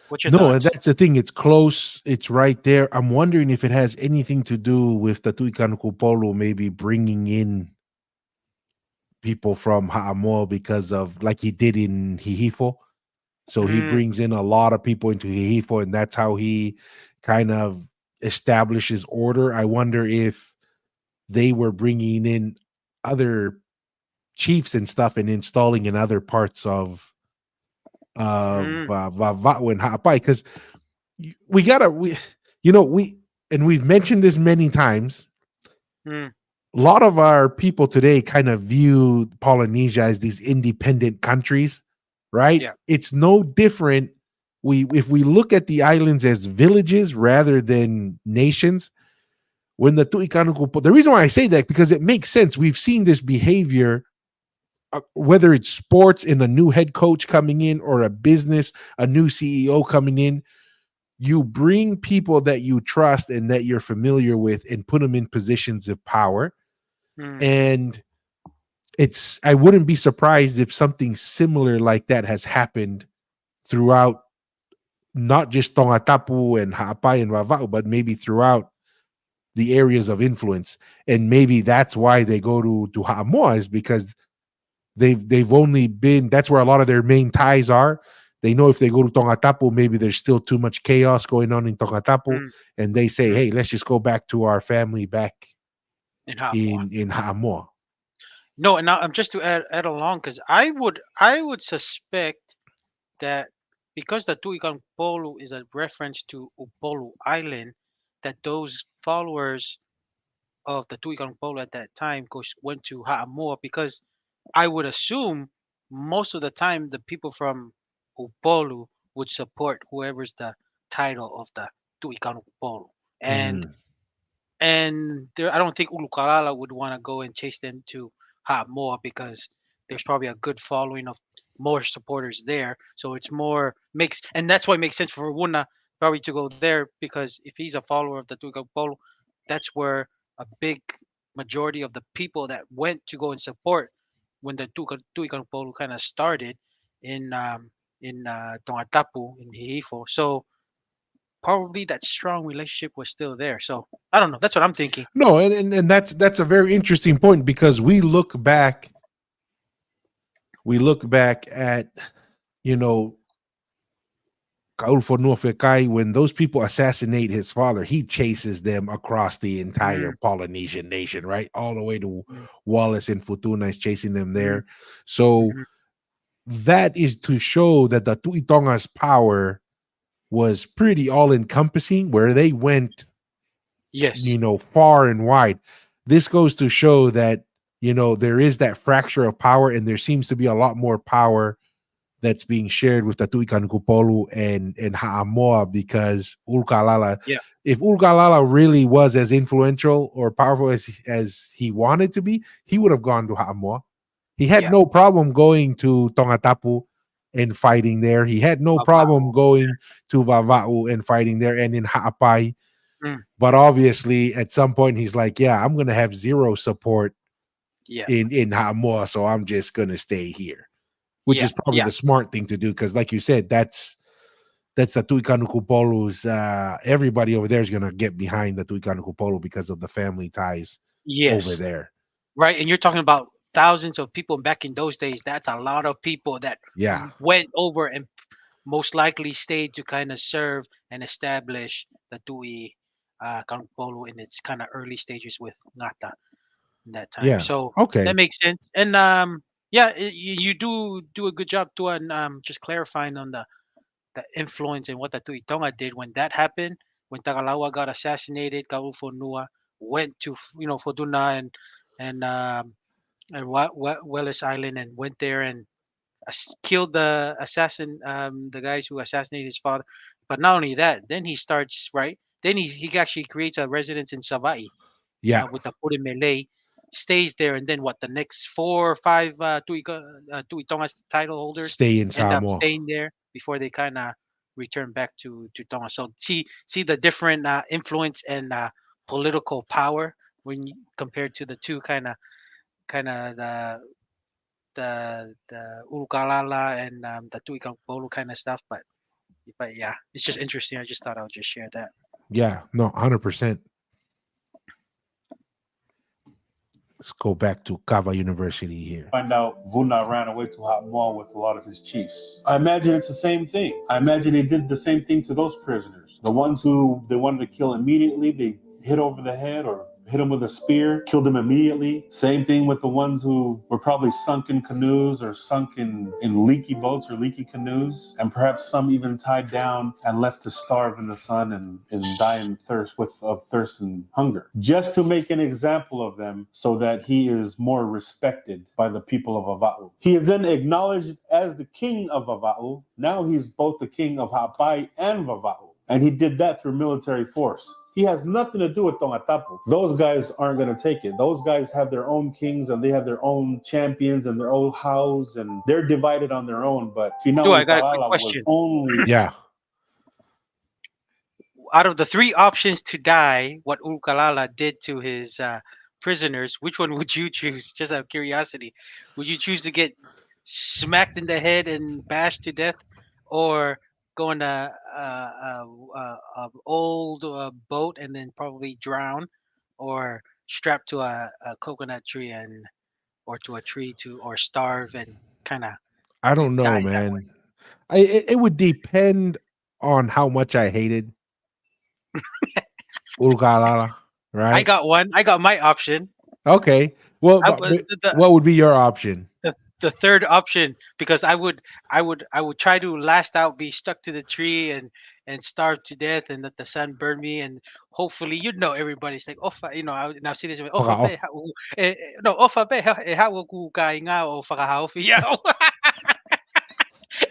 What's your No, and thoughts? that's the thing. It's close. It's right there. I'm wondering if it has anything to do with the Tuikan Kupolo maybe bringing in people from Ha'amoa because of like he did in Hihifo. So he Mm, brings in a lot of people into Hihifo, and that's how he kind of establishes order. I wonder if they were bringing in other chiefs and stuff and installing in other parts of Vava'u and Ha'apai, because we gotta we you know we've mentioned this many times. Mm. A lot of our people today kind of view Polynesia as these independent countries, right? Yeah. It's no different. If we look at the islands as villages rather than nations, when the Tu'ikanuku, the reason why I say that because it makes sense. We've seen this behavior, whether it's sports in a new head coach coming in or a business, a new CEO coming in. You bring people that you trust and that you're familiar with and put them in positions of power. Mm. And I wouldn't be surprised if something similar like that has happened throughout not just Tongatapu and Ha'apai and Vava'u, but maybe throughout the areas of influence. And maybe that's why they go to Ha'amoa, is because they've only been, that's where a lot of their main ties are. They know if they go to Tongatapu, maybe there's still too much chaos going on in Tongatapu, Mm. and they say, Mm. hey, let's just go back to our family back In Hapua. in Ha'amoa. No, and now I'm just to add along, because I would suspect that because the Tuikan Polu is a reference to Upolu Island, that those followers of the Tuikan Polu at that time went to Ha'amoa, because I would assume most of the time the people from Upolu would support whoever's the title of the Tuikan Polu. And Mm. I don't think Ulukalala would want to go and chase them to Ha'amoa, because there's probably a good following of more supporters there. So it's more makes, and that's why it makes sense for Wuna probably to go there, because if he's a follower of the Tuikan Polu, that's where a big majority of the people that went to go and support when the Tuikan Polu kind of started in Tongatapu in Hihifo. So probably that strong relationship was still there. So I don't know. That's what I'm thinking. No, and that's a very interesting point, because we look back at, you know, Kaulfo Nuafekai, when those people assassinate his father, he chases them across the entire Mm, Polynesian nation, right? All the way to mm, Wallace and Futuna is chasing them mm, there. So mhm. that is to show that the Tuitonga's power was pretty all encompassing, where they went, Yes. far and wide. This goes to show that, there is that fracture of power, and there seems to be a lot more power that's being shared with the Tuikan Kupolu and Ha'amoa, because Ulkalala, Yeah. if Ulkalala really was as influential or powerful as he wanted to be, he would have gone to Ha'amoa. He had Yeah. no problem going to Tongatapu and fighting there. He had no problem Vava'u. going to Vava'u and fighting there, and in Ha'apai. Mm, But obviously, at some point, he's like, "Yeah, I'm going to have zero support yeah. in Ha'amoa, so I'm just going to stay here." Which Yeah. is probably Yeah. the smart thing to do, because, like you said, that's the Tuikanukupolu's. Everybody over there is going to get behind the Tuikanukupolu because of the family ties over Yes. there. Right. And you're talking about thousands of people back in those days. That's a lot of people that Yeah, went over and most likely stayed to kind of serve and establish the Tui Kampolo in its kind of early stages with Ngata in that time. yeah. So that Okay. makes sense. And yeah, you do a good job to just clarifying on the influence and what the Tuitonga did when that happened. When Tagalawa got assassinated, Kaufo Nua went to Foduna and Wellis Island, and went there and killed the assassin, the guys who assassinated his father. But not only that, then he starts right. Then he actually creates a residence in Savai Yeah. with the Puri Malay, stays there, and then what? The next 4 or 5 Tuitonga's title holders Stay in end up Samoa. staying there before they kind of return back to Tonga. So see the different influence and political power when you, compared to the two kind of the Urukalala and the Tuikang Polo kind of stuff. But yeah, it's just interesting. I just thought I would just share that. Yeah. No, 100%. Let's go back to Kava University here. Find out Vuna ran away to Hotmall with a lot of his chiefs. I imagine it's the same thing. I imagine they did the same thing to those prisoners. The ones who they wanted to kill immediately, they hit over the head or hit him with a spear, killed him immediately. Same thing with the ones who were probably sunk in canoes or sunk in leaky boats or leaky canoes, and perhaps some even tied down and left to starve in the sun and die in thirst of thirst and hunger. Just to make an example of them so that he is more respected by the people of Ava'u. He is then acknowledged as the king of Ava'u. Now he's both the king of Hapai and Vava'u. And he did that through military force. He has nothing to do with Tongatapu. Those guys aren't going to take it. Those guys have their own kings and they have their own champions and their own house, and they're divided on their own. But Do Finau I got a quick Ukalala was question? only Yeah. Out of the three options to die, what Ukalala did to his prisoners, which one would you choose? Just out of curiosity, would you choose to get smacked in the head and bashed to death, or go on a old boat and then probably drown, or strapped to a coconut tree and or to a tree to or starve and kind of I don't know, die that way? man. It would depend on how much I hated Ulgalala, I right? got one. I got my option. Okay. Well, I but, was but what would be your option? the third option, because I would try to last out, be stuck to the tree and starve to death and let the sun burn me, and hopefully everybody's like I would now see this Fuck off. no ofa be ha wo ku kai nga o whakahauwhi,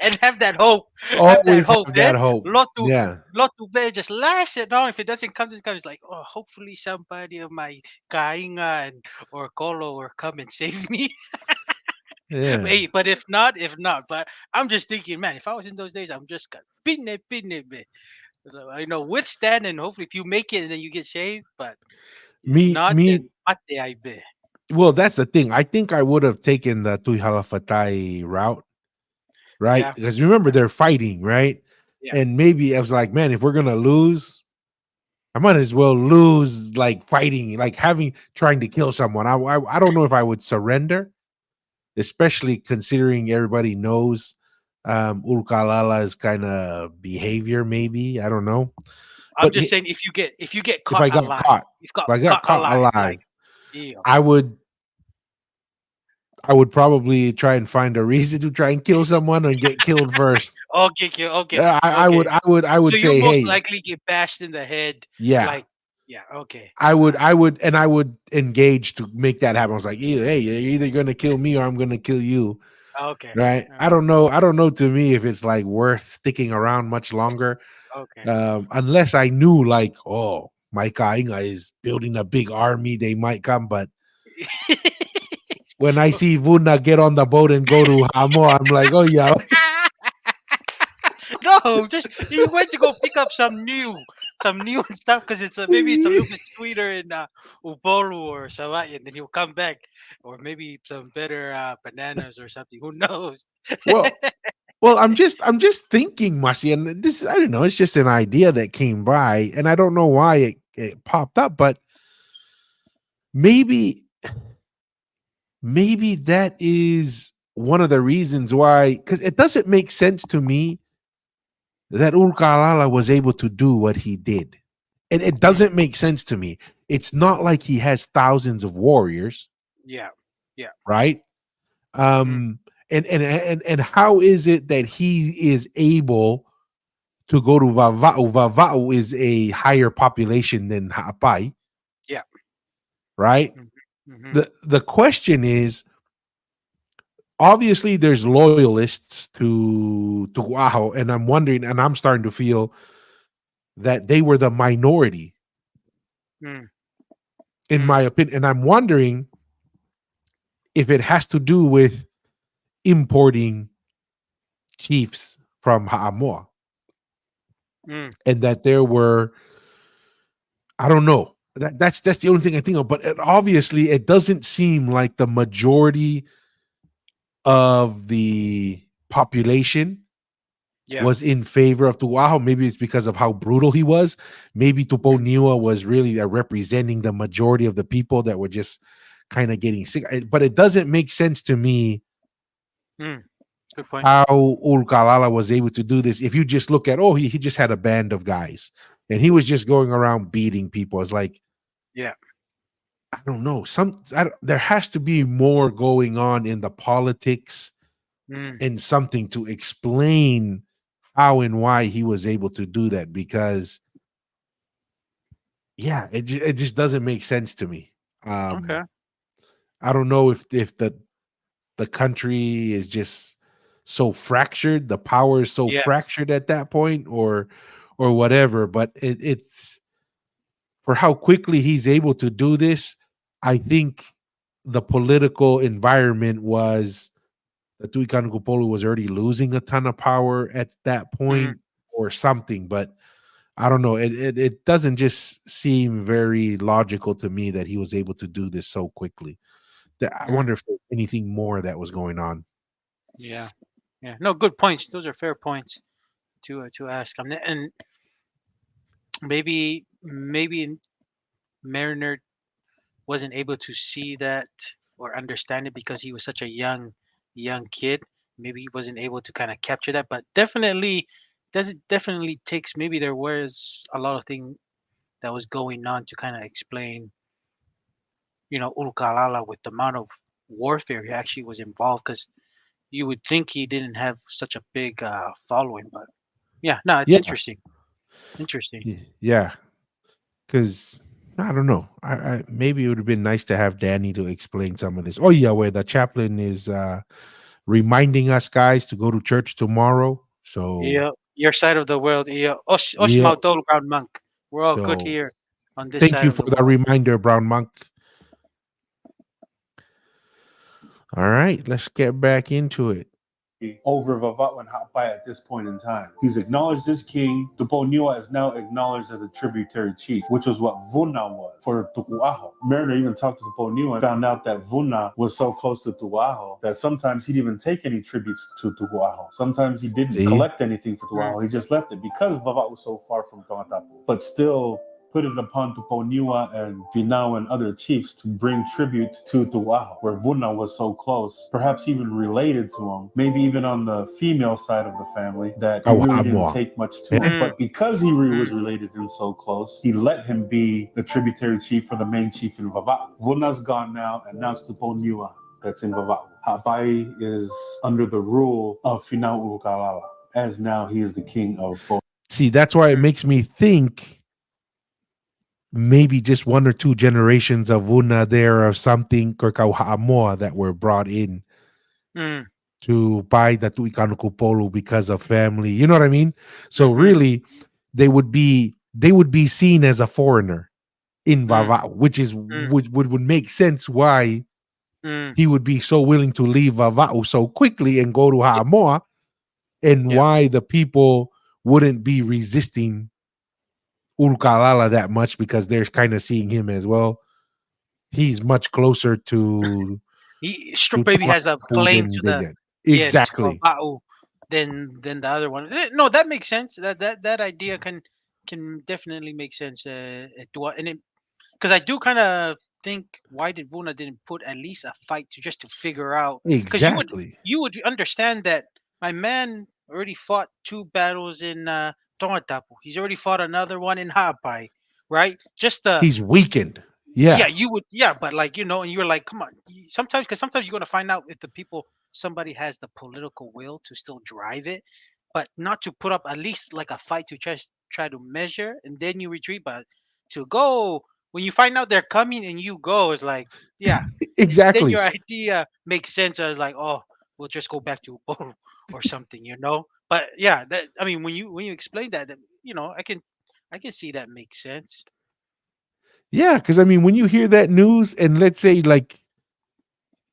and have that Always hope, have man. that hope. Lotu Yeah. Lotu be just last it on. If it doesn't come, this comes like, oh, hopefully somebody of my kainga and or kolo will come and save me. Yeah. Hey, but if not. But I'm just thinking, man, if I was in those days, I'm just gonna pinne, be. Withstand, and hopefully if you make it and then you get saved. But if Me, not, me. then pate I be. Well, that's the thing. I think I would have taken the Tuihalafatai route, right? Yeah, Because remember they're fighting, right? yeah. And maybe I was like, man, if we're gonna lose, I might as well lose like fighting, like trying to kill someone. I don't know if I would surrender, especially considering everybody knows Urkalala's kind of behavior. Maybe I don't know, I'm but just saying, if you get if caught I got alive, caught, you've got if I got caught caught alive, alive, like, yeah. I would I would probably try and find a reason to try and kill someone and get killed first. Okay, okay, I would okay. I would So you say, most hey, likely get bashed in the head, yeah, like, yeah, okay, I all would, right, I would engage to make that happen. I was like, hey, you're either gonna kill me or I'm gonna kill you, okay, right? all I right, don't know. I don't know. To me, if it's like worth sticking around much longer, okay. unless I knew, like, oh, my kainga is building a big army, they might come. But when I see Vuna get on the boat and go to Hamo, I'm like, oh yeah, No, just you went to go pick up some new stuff because maybe it's a little bit sweeter in Upolu or Savaya, and then he'll come back, or maybe some better bananas or something. Who knows? well, well, I'm just thinking, Masi, and this I don't know, it's just an idea that came by, and I don't know why it popped up, but maybe maybe that is one of the reasons why, because it doesn't make sense to me that Ulkalala was able to do what he did. And it Mm, doesn't make sense to me. It's not like he has thousands of warriors, yeah, yeah. right? Hmm. Um, and how is it that he is able to go to Vava'u? Vava'u is a higher population than Ha'apai, Yeah. right? Hmm. Hmm. The question is, obviously there's loyalists to Oahu, and I'm wondering, and I'm starting to feel that they were the minority, Mm, in mm, my opinion. And I'm wondering if it has to do with importing chiefs from Ha'amoa, mm. and that there were, I don't know. That's the only thing I think of. But obviously, it doesn't seem like the majority of the population Yeah. was in favor of Tuaho. Maybe it's because of how brutal he was. Maybe Tupo Mm, Niwa was really representing the majority of the people that were just kind of getting sick. But it doesn't make sense to me mm. Good point. how Ulkalala was able to do this. If you just look at, oh, he just had a band of guys and he was just going around beating people. It's like, Yeah. I don't know. There has to be more going on in the politics Mm, and something to explain how and why he was able to do that because yeah, it just doesn't make sense to me. okay. I don't know if the country is just so fractured, the power is so Yeah. fractured at that point or whatever, but it's for how quickly he's able to do this. I think the political environment was that Tuikan Kupolu was already losing a ton of power at that Mm, point or something, but I don't know. It doesn't just seem very logical to me that he was able to do this so quickly. I mm, wonder if there's anything more that was going on. yeah. Yeah. No, good points. Those are fair points to ask. And maybe Mariner wasn't able to see that or understand it because he was such a young kid. Maybe he wasn't able to kind of capture that, but definitely does it definitely takes maybe there was a lot of thing that was going on to kind of explain, Ulukalala with the amount of warfare he actually was involved because you would think he didn't have such a big following, but yeah, no, it's Yeah, interesting. Interesting. yeah, because I don't know. I maybe it would have been nice to have Danny to explain some of this. Oh yeah, where the chaplain is reminding us guys to go to church tomorrow. So Yeah, your side of the world. Yeah, Osh yeah, Mautol Ground Monk. We're all good so here on this thank side you of for the the world. reminder, Brown Monk. All right, let's get back into it. Over Vavat and Hapai at this point in time. He's acknowledged as king. Tuponiwa is now acknowledged as a tributary chief, which was what Vuna was for Tukuaho. Mariner even talked to Tuponiwa and found out that Vuna was so close to Tuaho that sometimes he didn't even take any tributes to Tuaho. Sometimes he didn't See, collect anything for Mm, Tuaho. He just left it because Vavat was so far from Tongataboo. But still, put it upon Tuponiwa and Vinao and other chiefs to bring tribute to Tuaho, where Vuna was so close, perhaps even related to him, maybe even on the female side of the family, that he really didn't Kawahamoa. take much to him. Eh? mm, But because he was mm, related and so close, he let him be the tributary chief for the main chief in Vava'u. Vuna's gone now, and now it's Tuponiwa that's in Vava'u. Hapai is under the rule of Finau Ukalala, as now he is the king of both. See, that's why it mm, makes me think maybe just one or two generations of Una there or something Korkauhaamoa that were brought in mm, to buy the Tuikanukupolu because of family. You know what I mean? So mm, really, they would be seen as a foreigner in mm, Vava'u, which is mm, would make sense why mm. he would be so willing to leave Vava'u so quickly and go to Yeah, Haamoa, and yeah. why the people wouldn't be resisting Ulkalala that much because they're kind of seeing him as well. He's much closer to Stroke Baby has a Tongapu claim than to they the get. yes to Exactly. Vava'u than the other one. No, that makes sense. That idea can definitely make sense. And it because I do kind of think why did Vuna didn't put at least a fight to just to figure out because Exactly. you would understand that my man already fought two battles in Tongatapu. He's already fought another one in Hapai, right? Just the He's weakened. yeah, Yeah. you would yeah, but like and you're like, come on. Sometimes because sometimes you're gonna find out if the people somebody has the political will to still drive it, but not to put up at least like a fight to just try to measure and then you retreat, but to go when you find out they're coming and you go is like, yeah, then Exactly. your idea makes sense as like, oh, we'll just go back to Boru or something. But yeah, that I mean when you explain that, I can see that makes sense. Yeah, because I mean, when you hear that news, and let's say, like,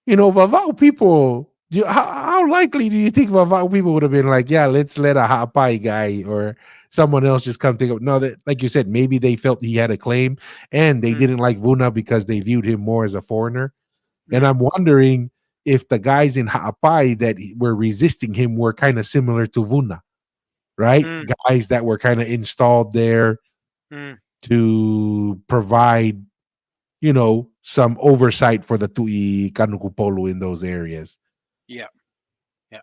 Vavao people, how likely do you think Vavao people would have been like, yeah, let's let a Hapai guy or someone else just come take up? No, that, like you said, maybe they felt he had a claim and they Mm, didn't like Vuna because they viewed him more as a foreigner. And mm, I'm wondering if the guys in Ha'apai that were resisting him were kind of similar to Vuna, right? mm, Guys that were kind of installed there mm. to provide, some oversight for the Tui Kanukupolu in those areas. Yeah, yeah.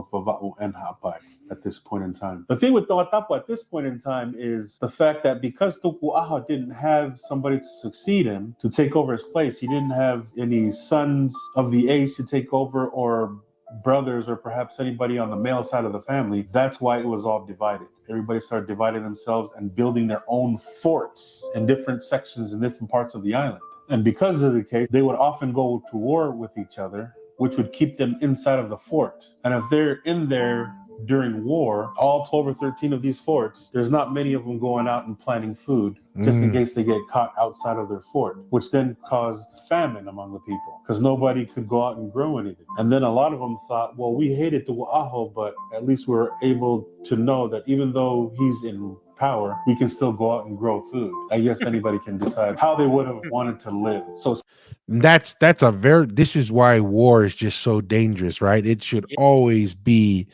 both Vava'u and Ha'apai at this point in time. The thing with Tawatapu at this point in time is the fact that because Tupu'aha didn't have somebody to succeed him, to take over his place, he didn't have any sons of the age to take over or brothers or perhaps anybody on the male side of the family. That's why it was all divided. Everybody started dividing themselves and building their own forts in different sections in different parts of the island. And because of the case, they would often go to war with each other, which would keep them inside of the fort. And if they're in there during war, all 12 or 13 of these forts, there's not many of them going out and planting food just in case they get caught outside of their fort, which then caused famine among the people because nobody could go out and grow anything. And then a lot of them thought, well, we hated the Wa'aho, but at least we're able to know that even though he's in power, we can still go out and grow food. I guess anybody can decide how they would have wanted to live. So That's a very, this is why war is just so dangerous, right? It should always be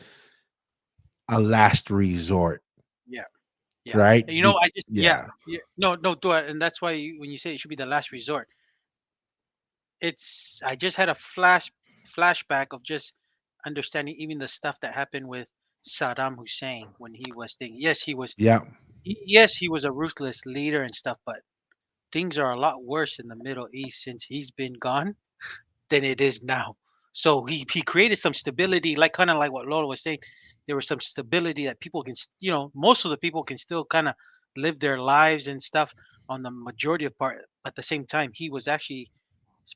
a last resort, Yeah. Yeah. right? You know, I just Yeah. no, do it, and that's why when you say it should be the last resort, it's I just had a flashback of just understanding even the stuff that happened with Saddam Hussein when he was thinking. Yes, Yeah. yes, he was a ruthless leader and stuff, but things are a lot worse in the Middle East since he's been gone than it is now. So he created some stability, like kind of like what Lola was saying. There was some stability that people can, most of the people can still kind of live their lives and stuff on the majority of part. At the same time, he was actually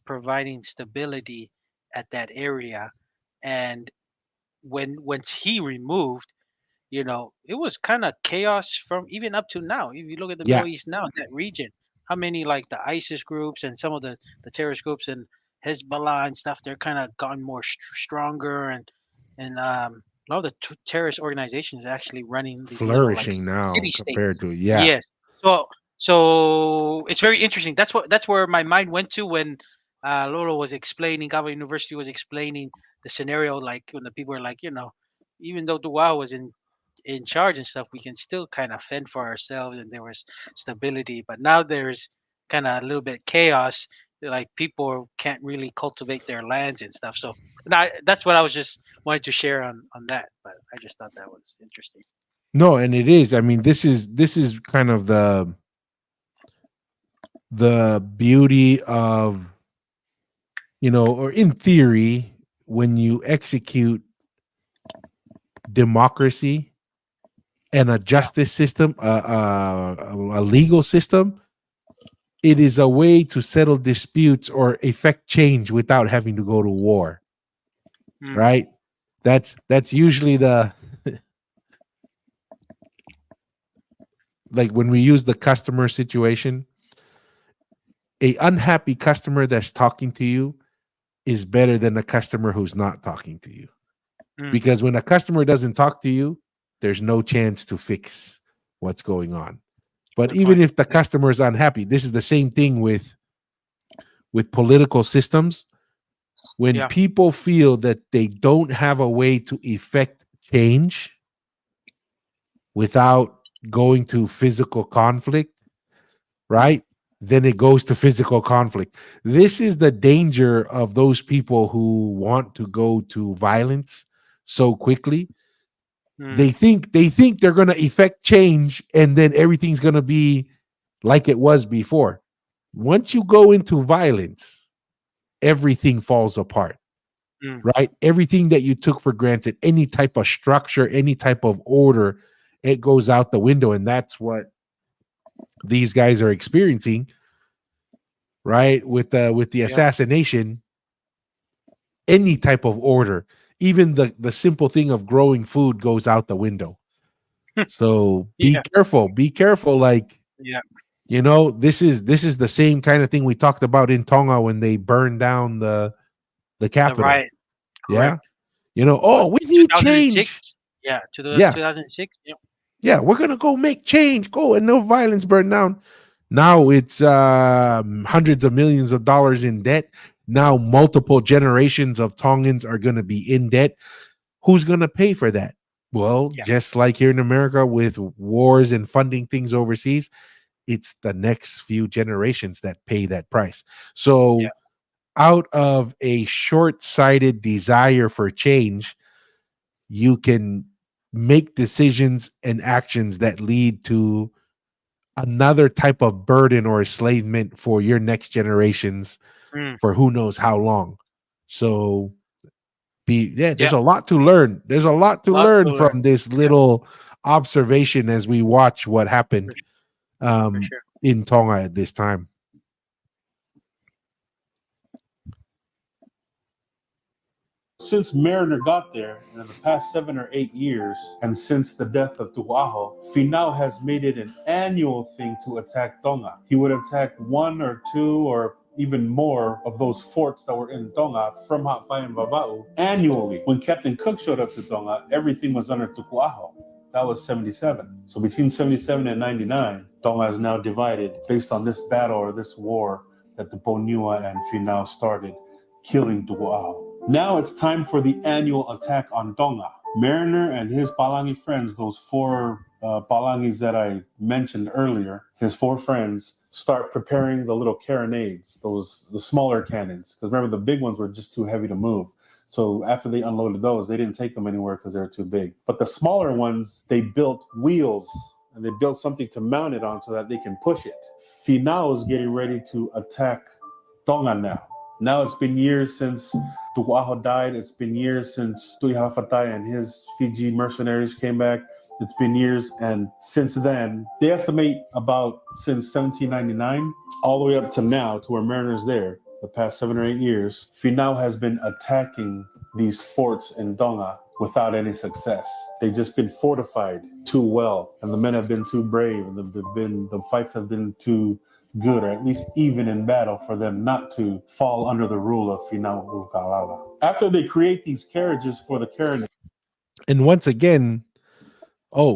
providing stability at that area. And once he removed, it was kind of chaos from even up to now. If you look at the Yeah. Middle East now, that region, how many like the ISIS groups and some of the terrorist groups and Hezbollah and stuff, they're kind of gotten more stronger and a lot of the terrorist organizations are actually running these little like Flourishing now city compared states. to, yeah. Yes. So it's very interesting. That's where my mind went to when Lolo was explaining, Gava University was explaining the scenario, like when the people were like, even though Dua was in charge and stuff, we can still kind of fend for ourselves, and there was stability. But now there's kind of a little bit chaos. Like people can't really cultivate their land and stuff. So that's what I was just wanted to share on that. But I just thought that was interesting. No, and it is. I mean, this is kind of the beauty of, or in theory, when you execute democracy and a Yeah. justice system, a legal system, it is a way to settle disputes or effect change without having to go to war, Mm, right? That's usually the like when we use the customer situation, a unhappy customer that's talking to you is better than a customer who's not talking to you. mm, Because when a customer doesn't talk to you, there's no chance to fix what's going on. But good even point. if the customer is unhappy, this is the same thing with political systems. When Yeah. people feel that they don't have a way to effect change without going to physical conflict, Mm, right? Then it goes to physical conflict. This is the danger of those people who want to go to violence so quickly. mm, They think they're going to effect change and then everything's going to be like it was before. Once you go into violence, everything falls apart, mm, right? Everything that you took for granted, any type of structure, any type of order, it goes out the window. And that's what these guys are experiencing, right? With the yeah. assassination, any type of order, even the simple thing of growing food goes out the window. So be Yeah. careful, be careful. Like, Yeah. this is the same kind of thing we talked about in Tonga when they burned down the The capital. riot. Yeah. Correct. Oh, What? we need 2006. change. Yeah. To the Yeah. 2006. Yeah. Yeah, we're gonna go make change. Go, and no violence, burn down. Now it's hundreds of millions of dollars in debt. Now multiple generations of Tongans are gonna be in debt. Who's gonna pay for that? Well, Yeah. just like here in America with wars and funding things overseas, it's the next few generations that pay that price. Yeah. So, out of a short-sighted desire for change, you can make decisions and actions that lead to another type of burden or enslavement for your next generations Mm. for who knows how long. So there's Yeah. a lot to learn. There's a lot to Lot to learn learn. from this Yeah. little observation as we watch what happened For sure. in Tonga at this time. Since Mariner got there in the past 7 or 8 years, and since the death of Tuaho, Finau has made it an annual thing to attack Tonga. He would attack one or two or even more of those forts that were in Tonga from Ha'apai and Vava'u annually. When Captain Cook showed up to Tonga, everything was under Tukuaho. That was 77. So between 77 and 99, Tonga is now divided based on this battle or this war that the Poniua and Finau started, killing Tukuaho. Now it's time for the annual attack on Tonga. Mariner and his Palangi friends, those four Palangis that I mentioned earlier, his four friends start preparing the little carronades, the smaller cannons. Because remember, the big ones were just too heavy to move. So after they unloaded those, they didn't take them anywhere because they were too big. But the smaller ones, they built wheels and they built something to mount it on so that they can push it. Finau is getting ready to attack Tonga now. Now it's been years since Tukuaho died. It's been years since Tui Hafatai and his Fiji mercenaries came back. It's been years, and since then, they estimate about since 1799 all the way up to now, to where Mariner's there, the past 7 or 8 years, Finau has been attacking these forts in Tonga without any success. They've just been fortified too well, and the men have been too brave, and the fights have been too good, or at least even in battle, for them not to fall under the rule of Finau Ukalala. After they create these carriages for the carriage. And once again,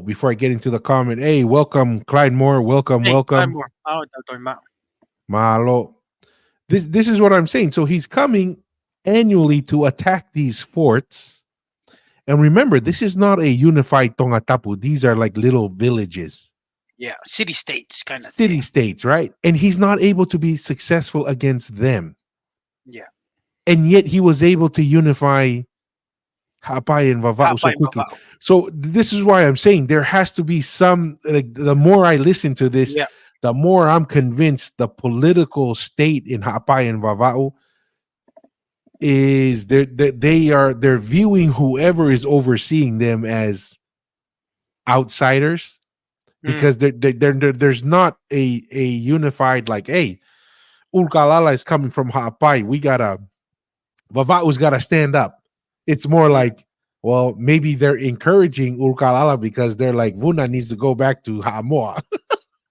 before I get into the comment, hey, welcome, Clyde Moore. Welcome, Hey, I'm welcome. more. Oh, Dr. Ma. Malo. This is what I'm saying. So he's coming annually to attack these forts. And remember, this is not a unified Tongatapu. These are like little villages, Yeah, city states kind of city thing. states, right? And he's not able to be successful against them. Yeah. And yet he was able to unify Hapai and Vava'u so Ha'apai and quickly. Vava'u. So this is why I'm saying there has to be some, like, the more I listen to this, Yeah. the more I'm convinced the political state in Hapai and Vava'u is they're viewing whoever is overseeing them as outsiders, because there's not a unified, like, hey, Ulkalala is coming from Ha'apai, Vava'u's gotta stand up. It's more like, well, maybe they're encouraging Ulkalala because they're like, Vuna needs to go back to Ha'amoa.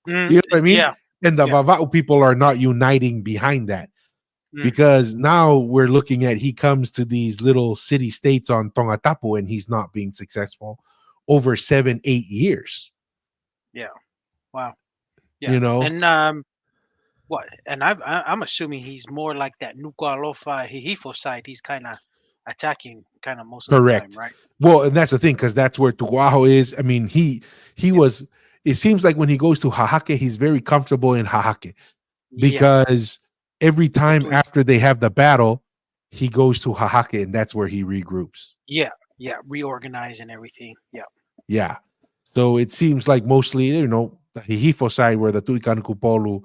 You know what I mean? Yeah. And the Yeah. Vava'u people are not uniting behind that, because now we're looking at, he comes to these little city states on Tongatapu and he's not being successful over 7-8 years. Yeah. Wow. Yeah. You know, And what? And I'm assuming he's more like that Nuku'alofa Hihifo side. He's kind of attacking kind of most of the time, correct. right? Well, and that's the thing, because that's where Tuguaho is. I mean, he was. It seems like when he goes to Hahake, he's very comfortable in Hahake, Yeah. because every time Tui. after they have the battle, he goes to Hahake, and that's where he regroups. Yeah. Yeah. Reorganize and everything. Yeah. Yeah. So it seems like mostly, the Hihifo side, where the Tuikan Kupolu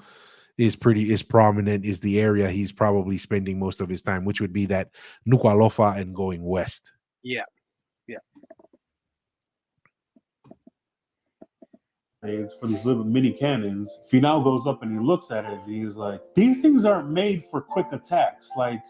is prominent, is the area he's probably spending most of his time, which would be that Nuku'alofa and going west. Yeah. Yeah. It's for these little mini cannons. Finau goes up and he looks at it and he's like, these things aren't made for quick attacks. Like,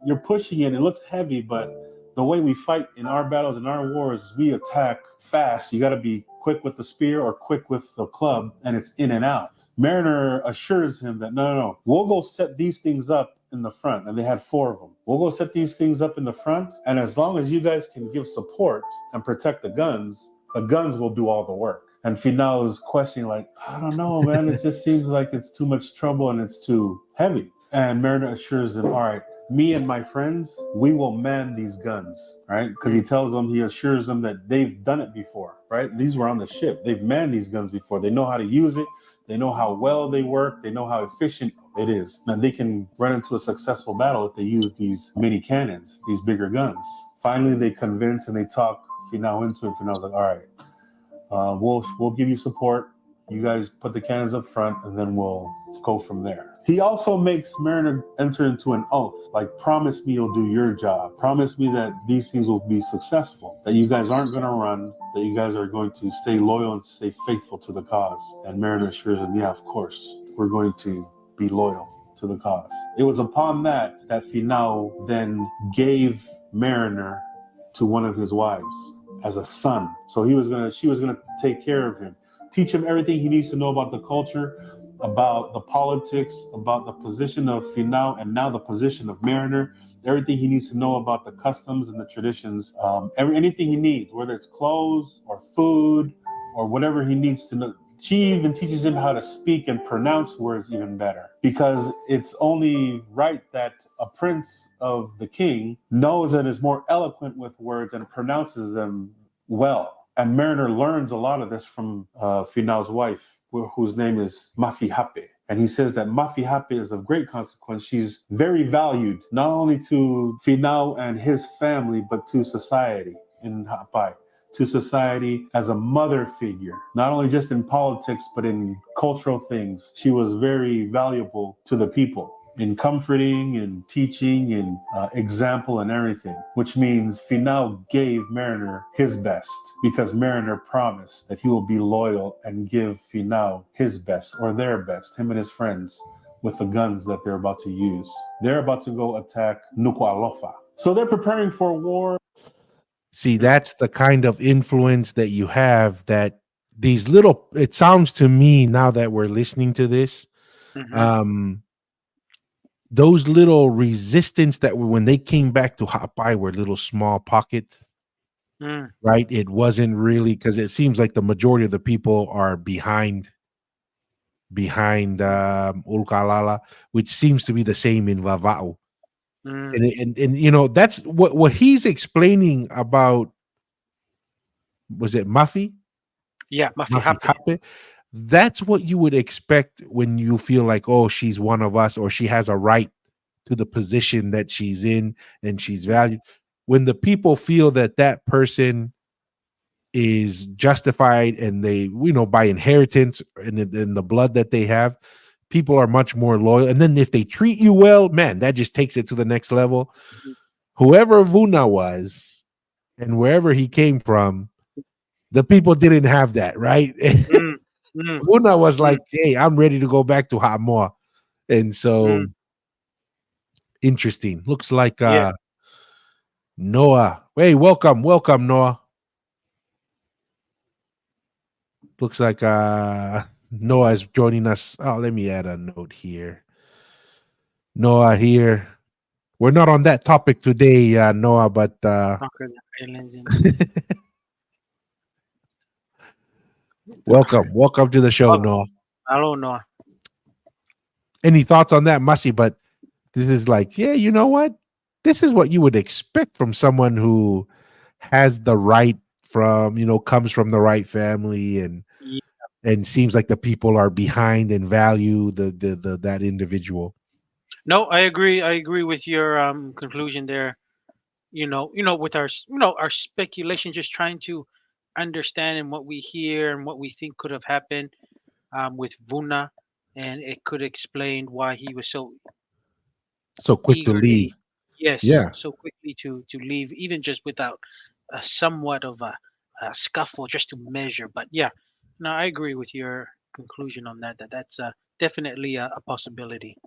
you're pushing it looks heavy, but the way we fight in our battles, in our wars, we attack fast. You got to be quick with the spear or quick with the club, and it's in and out. Mariner assures him that no, we'll go set these things up in the front. And they had four of them. We'll go set these things up in the front, and as long as you guys can give support and protect the guns will do all the work. And Finau is questioning, like, I don't know, man. It just seems like it's too much trouble and it's too heavy. And Mariner assures him, all right, me and my friends, we will man these guns, right? Because he assures them that they've done it before, right? These were on the ship. They've manned these guns before. They know how to use it. They know how well they work. They know how efficient it is. And they can run into a successful battle if they use these mini cannons, these bigger guns. Finally, they convince and they talk Finau into it. Finau's like, all right, we'll give you support. You guys put the cannons up front, and then we'll go from there. He also makes Mariner enter into an oath, like, promise me you'll do your job. Promise me that these things will be successful, that you guys aren't going to run, that you guys are going to stay loyal and stay faithful to the cause. And Mariner assures him, yeah, of course, we're going to be loyal to the cause. It was upon that Finau then gave Mariner to one of his wives as a son. So she was gonna take care of him, teach him everything he needs to know about the culture, about the politics, about the position of Finau, and now the position of Mariner. Everything he needs to know about the customs and the traditions, anything he needs, whether it's clothes or food or whatever he needs to know. She even teaches him how to speak and pronounce words even better, because it's only right that a prince of the king knows and is more eloquent with words and pronounces them well. And Mariner learns a lot of this from Finau's wife, whose name is Mafihape. And he says that Mafihape is of great consequence. She's very valued, not only to Finau and his family, but to society in Hapai. To society as a mother figure, not only just in politics, but in cultural things. She was very valuable to the people in comforting and teaching and example and everything, which means Finau gave Mariner his best, because Mariner promised that he will be loyal and give Finau his best, or their best, him and his friends, with the guns that they're about to use. They're about to go attack Nuku'alofa. So they're preparing for war. See, that's the kind of influence that you have, that these little, it sounds to me now that we're listening to this, those little resistance that were when they came back to Hapai were little small pockets, right? It wasn't really, because it seems like the majority of the people are behind Ulkalala, which seems to be the same in Vava'u. And you know, that's what he's explaining about. Was it Muffy? Yeah, Muffy Happy. That's what you would expect when you feel like, oh, she's one of us, or she has a right to the position that she's in and she's valued. When the people feel that that person is justified, and they, you know, by inheritance and in the blood that they have, people are much more loyal. And then if they treat you well, man, that just takes it to the next level. Whoever Vuna was and wherever he came from, the people didn't have that, right? Vuna was like, hey, I'm ready to go back to Hamoa. And so interesting. Looks like Noah. Hey, welcome, Noah. Looks like Noah is joining us. Oh, let me add a note here. Noah here. We're not on that topic today, Noah, but welcome to the show, Noah. Hello, Noah. Any thoughts on that, Masi? But this is like, yeah, you know what? This is what you would expect from someone who has the right from, you know, comes from the right family, and seems like the people are behind and value the that individual. No, I agree. I agree with your conclusion there. With our speculation, just trying to understand and what we hear and what we think could have happened with Vuna, and it could explain why he was so quick to eager to, leave. yes, Yeah. so quickly to leave, even just without a somewhat of a scuffle, just to measure. But yeah, no, I agree with your conclusion on that. That's definitely a possibility.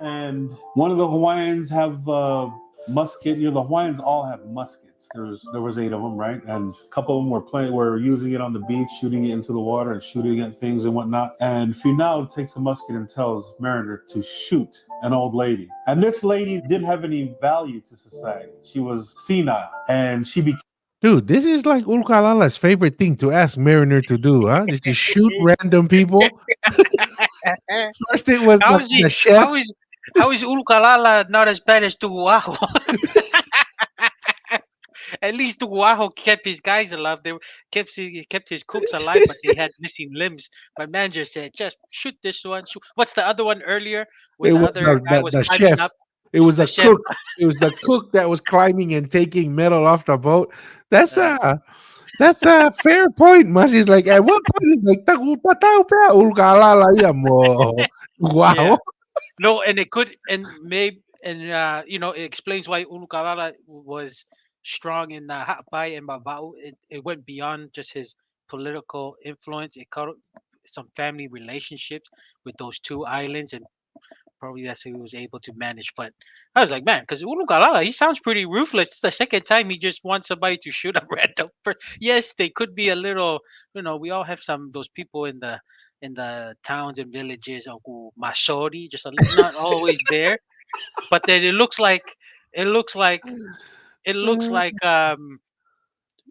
And one of the Hawaiians have musket. The Hawaiians all have muskets. There was 8 of them, right? And a couple of them were using it on the beach, shooting it into the water and shooting at things and whatnot. And Finau takes a musket and tells Mariner to shoot an old lady. And this lady didn't have any value to society. She was senile, and she became. Dude, this is like Ulkalala's favorite thing to ask Mariner to do, huh? Just shoot random people. First, it was How is the he? chef. How is Ulkalala not as bad as Tuguajo? At least Tuguajo kept his guys alive. Kept his cooks alive, but they had missing limbs. My manager said, "Just shoot this one." Shoot. What's the other one earlier? It When the was other guy was the climbing chef. up. It was The a chef. cook. It was the cook that was climbing and taking metal off the boat. That's Uh, a that's a fair point. Mas like at what point is like tagu patao pa ulkalala mo. yeah. Wow. No, and it could, and maybe, and it explains why Ulukalala was strong in Hakpai and Babao. It went beyond just his political influence. It cut some family relationships with those two islands, and probably that's who he was able to manage. But I was like, man, because Ulukalala, he sounds pretty ruthless. It's the second time he just wants somebody to shoot a random person. Yes, they could be a little, we all have some those people in the towns and villages of Mashori, just not always there. But then it looks like it looks like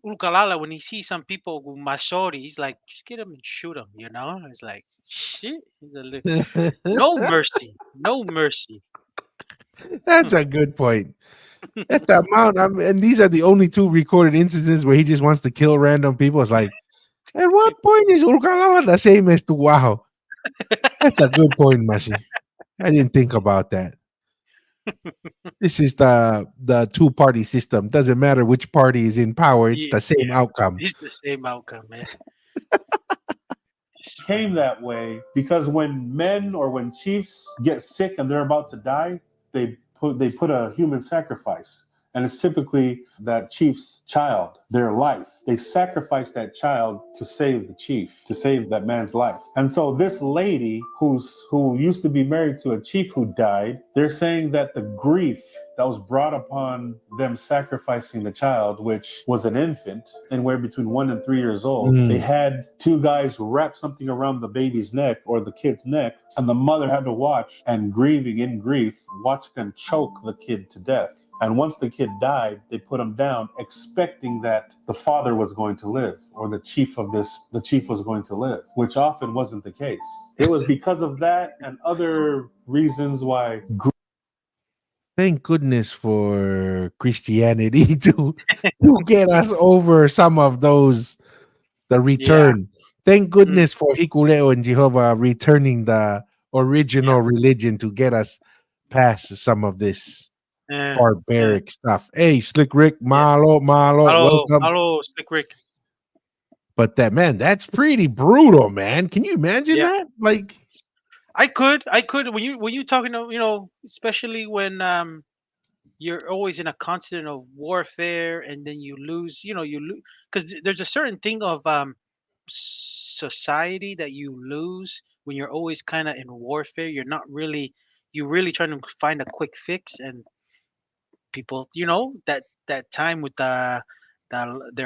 Ulukalala when he sees some people who Mashori, he's like, just get him and shoot him, It's like shit. No mercy, no mercy. That's a good point. At the amount, and these are the only two recorded instances where he just wants to kill random people. It's like, at what point is ulkalala the same as to wow? That's a good point, Mashi. I didn't think about that. This is the two party system. Doesn't matter which party is in power; it's Yeah, the same yeah. outcome. It's the same outcome, man. It's Came funny. that way because when men or when chiefs get sick and they're about to die, they put a human sacrifice. And it's typically that chief's child, their life. They sacrifice that child to save the chief, to save that man's life. And so this lady who used to be married to a chief who died, they're saying that the grief that was brought upon them sacrificing the child, which was an infant, anywhere between 1 and 3 years old. They had two guys wrap something around the baby's neck or the kid's neck, and the mother had to watch and grieving in grief, watch them choke the kid to death. And once the kid died, they put him down, expecting that the father was going to live, or the chief was going to live, which often wasn't the case. It was because of that and other reasons why. Thank goodness for Christianity to get us over some of those the Yeah. return. Thank Hmm. goodness for Hikuleo and Jehovah returning the Yeah. original religion to get us past some of this Uh, uh, barbaric stuff. Hey, Slick Rick, yeah. Malo, Malo, Hello, welcome. hello, Slick Rick. But that man, that's pretty brutal, man. Can you imagine Yeah. that? Like, I could. When you talking to especially when you're always in a constant of warfare, and then you lose. You lose because there's a certain thing of society that you lose when you're always kind of in warfare. You're really trying to find a quick fix, and people, that time with their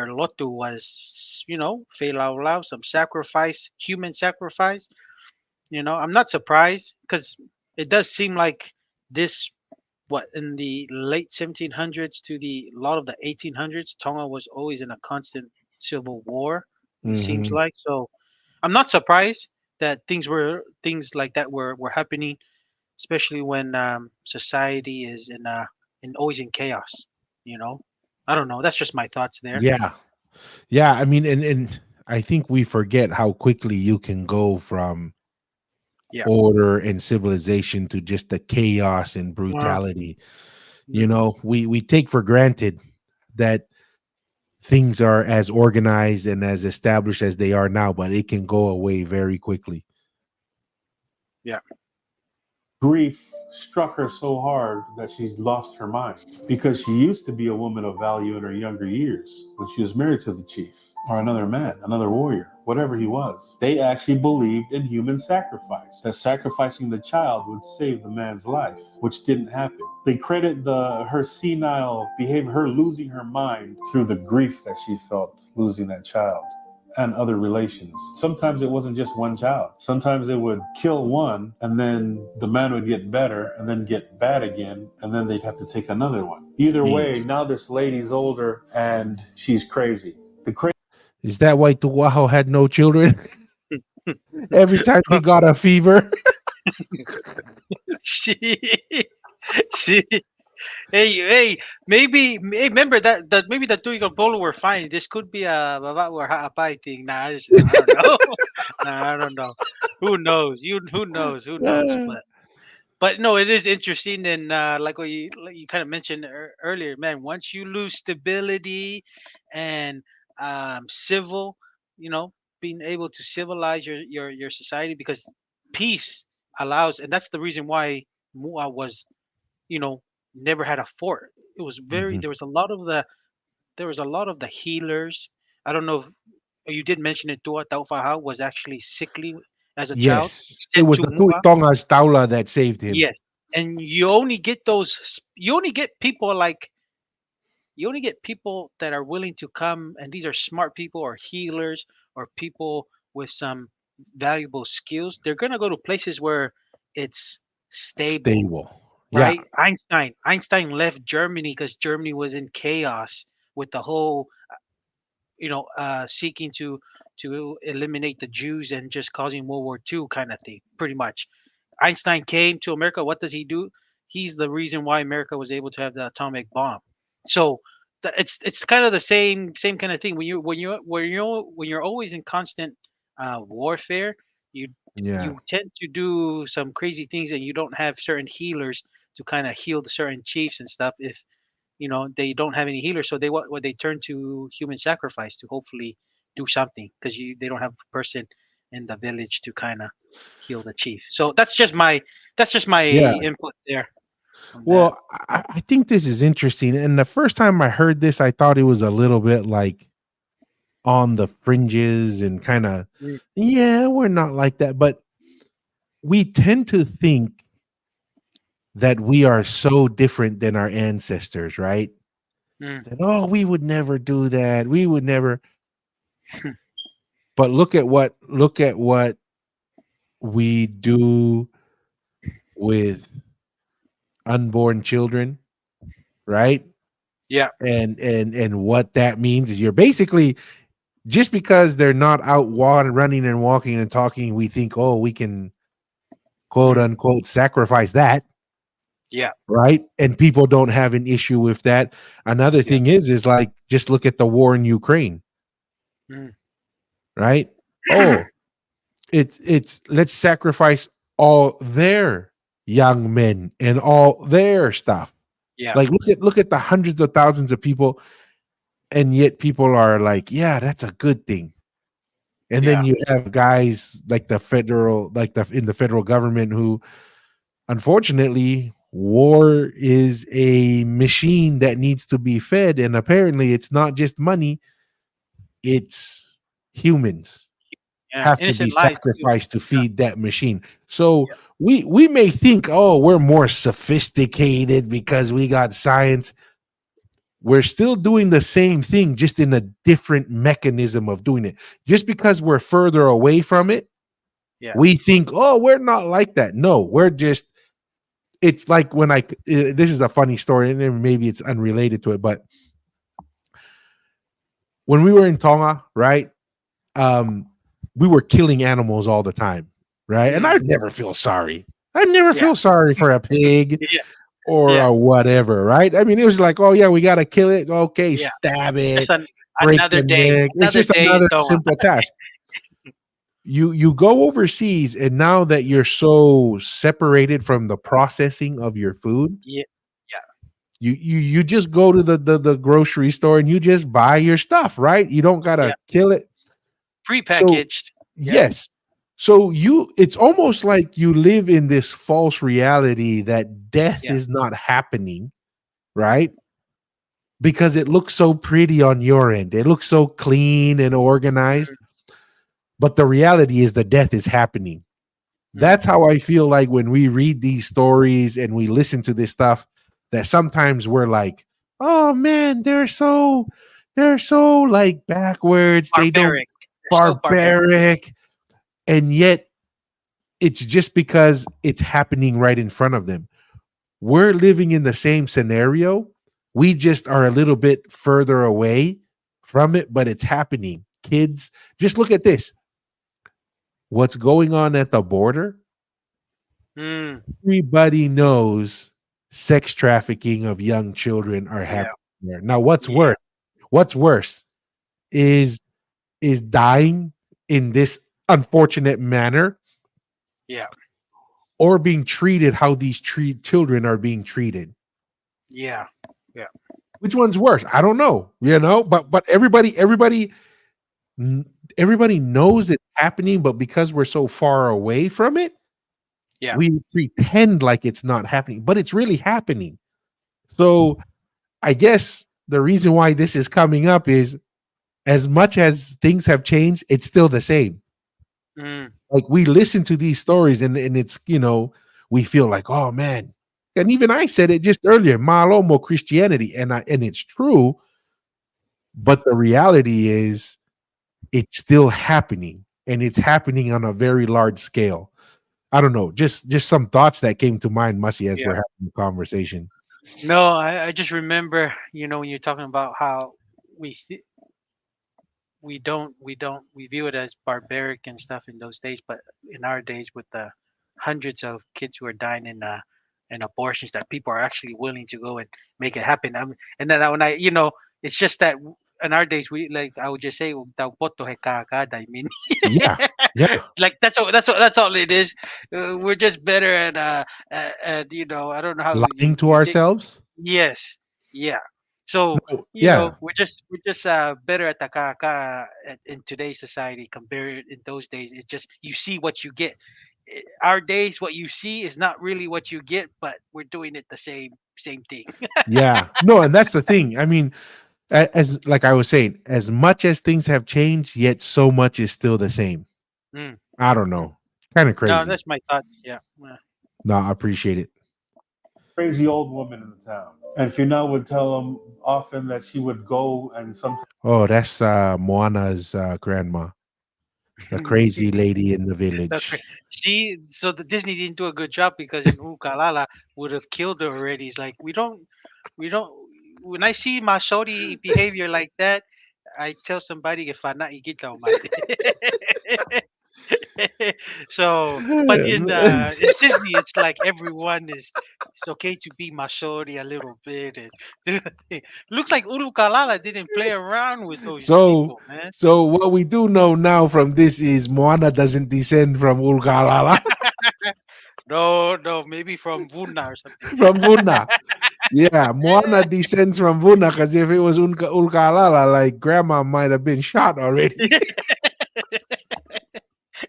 lotu was, fail some sacrifice, human sacrifice. I'm not surprised because it does seem like this, what, in the late 1700s to the lot of the 1800s, Tonga was always in a constant civil war. It seems mhm. like so. I'm not surprised that things like that were happening, especially when society is in always in chaos. You know, I don't know. That's just my thoughts there. Yeah. Yeah. I mean, and I think we forget how quickly you can go from Yeah. order and civilization to just the chaos and Uh, brutality. mhm. We take for granted that things are as organized and as established as they are now, but it can go away very quickly. Yeah. Grief struck her so hard that she lost her mind because she used to be a woman of value in her younger years when she was married to the chief or another man, another warrior, whatever he was. They actually believed in human sacrifice, that sacrificing the child would save the man's life, which didn't happen. They credit her senile behavior, her losing her mind, through the grief that she felt losing that child and other relations. Sometimes it wasn't just one child. Sometimes they would kill one and then the man would get better and then get bad again and then they'd have to take another one. Either way, Jeez. now this lady's older and she's crazy. The crazy Is that why Tuwaho had no children? Every time he got a fever. she, she, hey, hey, remember that maybe the Tuigan Polo were fine. This could be a Baba or Haapay thing. Nah, I don't know. Nah, I don't know. Who knows? Who knows? Who knows? Uh, But But no, it is interesting, and like what you kind of mentioned earlier, man. Once you lose stability and civil, you know, being able to civilize your society, because peace allows, and that's the reason why Mua was, you know, never had a fort. It was very Mhm. there was a lot of the healers. I don't know if you did mention it. Tua Taufaha was actually sickly as a child, Yes, it sent was to the Mua. Tuitonga's Taula that saved him. Yes, and you only get people like you only get people that are willing to come, and these are smart people or healers or people with some valuable skills. They're gonna go to places where it's stable, Stable. Yeah. right? Einstein left Germany because Germany was in chaos with the whole, seeking to eliminate the Jews and just causing World War II kind of thing, pretty much. Einstein came to America. What does he do? He's the reason why America was able to have the atomic bomb. So it's kind of the same kind of thing when you're always in constant warfare. You Yeah. you tend to do some crazy things, and you don't have certain healers to kind of heal the certain chiefs and stuff. If they don't have any healers, so what they turn to human sacrifice to hopefully do something, because they don't have a person in the village to kind of heal the chief. So that's just my Yeah. input there on that. Well, I think this is interesting. And the first time I heard this, I thought it was a little bit like on the fringes and kind of, Mm, yeah, we're not like that. But we tend to think that we are so different than our ancestors, right? mm, That, oh, we would never do that. We would never. But look at what we do with unborn children, right? yeah. And what that means is you're basically, just because they're not out running and walking and talking, we think, oh, we can quote Mm, unquote sacrifice that, yeah. right? And people don't have an issue with that. Another Yeah. thing is like, just look at the war in Ukraine, Mm. right? Oh, it's let's sacrifice all their young men and all their stuff. Yeah. Like look at the hundreds of thousands of people, and yet people are like, yeah, that's a good thing. And then Yeah. you have guys like in the federal government who, unfortunately, war is a machine that needs to be fed, and apparently it's not just money, it's humans Yeah. have to be Innocent lives too. sacrificed to Yeah. feed that machine. So Yeah. we may think, oh, we're more sophisticated because we got science. We're still doing the same thing, just in a different mechanism of doing it. Just because we're further away from it, Yeah. we think, oh, we're not like that. No, we're just, it's like when this is a funny story, and then maybe it's unrelated to it, but when we were in Tonga, right? Um, we were killing animals all the time, right? And Mm. I'd never feel sorry. I never Yeah. feel sorry for a pig Yeah. or Yeah. a whatever, right? I mean, it was like, oh yeah, we gotta kill it. Okay, Yeah. stab Just it, break another the day. neck. It's Another just day in another Tonga. simple task. You go overseas, and now that you're so separated from the processing of your food, Yeah. Yeah. you just go to the grocery store and you just buy your stuff, right? You don't Yeah. gotta kill it. So Prepackaged. Yeah. yes. So it's almost like you live in this false reality that death Yeah. is not happening, right? Because it looks so pretty on your end. It looks so clean and Mm, organized, but the reality is the death is happening. mm. That's how I feel like when we read these stories and we listen to this stuff, that sometimes we're like, "Oh man, they're so like backwards. They don't Barbaric. They're so barbaric. barbaric." And yet it's just because it's happening right in front of them. We're living in the same scenario. We just are a little bit further away from it, but it's happening. Kids, just look at this. What's going on at the border? Mm. Everybody knows sex trafficking of young children are Yeah. happening there. Now, what's Yeah. worse? What's worse is dying in this unfortunate manner, Yeah. or being treated how these children are being treated. Yeah. Which one's worse? I don't know, but n- everybody knows it's happening, but because we're so far away from it, Yeah. we pretend like it's not happening, but it's really happening. So I guess the reason why this is coming up is, as much as things have changed, it's still the same. Mm. Like, we listen to these stories, and it's, we feel like, oh man. And even I said it just earlier, Malomo Christianity, and it's true, but the reality is it's still happening, and it's happening on a very large scale. I don't know, just some thoughts that came to mind, Mussy, as we're Yeah. having the conversation. No, I just remember, when you're talking about how we see, we view it as barbaric and stuff in those days, but in our days, with the hundreds of kids who are dying in abortions, that people are actually willing to go and make it happen. And then when it's just that in our days, we, like I would just say, "Huwag daw boto he kaagad." I mean, Yeah, yeah, like that's all it is. We're just better at I don't know how lying to we think. ourselves. Yes, yeah. So, No, yeah, we're just better at the kaka in today's society compared in those days. It's just you see what you get. Our days, what you see is not really what you get, but we're doing it the same thing. yeah. No, and that's the thing. I mean, as like I was saying, as much as things have changed, yet so much is still the same. Mm, I don't mm. know. Kind of No, crazy. that's my thoughts. Yeah. No, I appreciate it. Crazy old woman in the town. And Fina would tell him often that she would go and sometimes Oh, that's Moana's grandma, the crazy lady in the That's great. village. See, so the Disney didn't do a good job, because in Ukalala would have killed her already. It's like we don't. When I see Masori behavior like that, I tell somebody if I'm not igita umate. So, but in Disney, it's like everyone is. It's okay to be Masori a little bit, and do the thing. Looks like Urukalala didn't play around with those so, people, man. so what we do know now from this is Moana doesn't descend from Ulgalala, No, no, maybe from Vuna or something. from Vuna. Yeah, Moana descends from Vuna, because if it was Ulgalala, like grandma might have been shot already.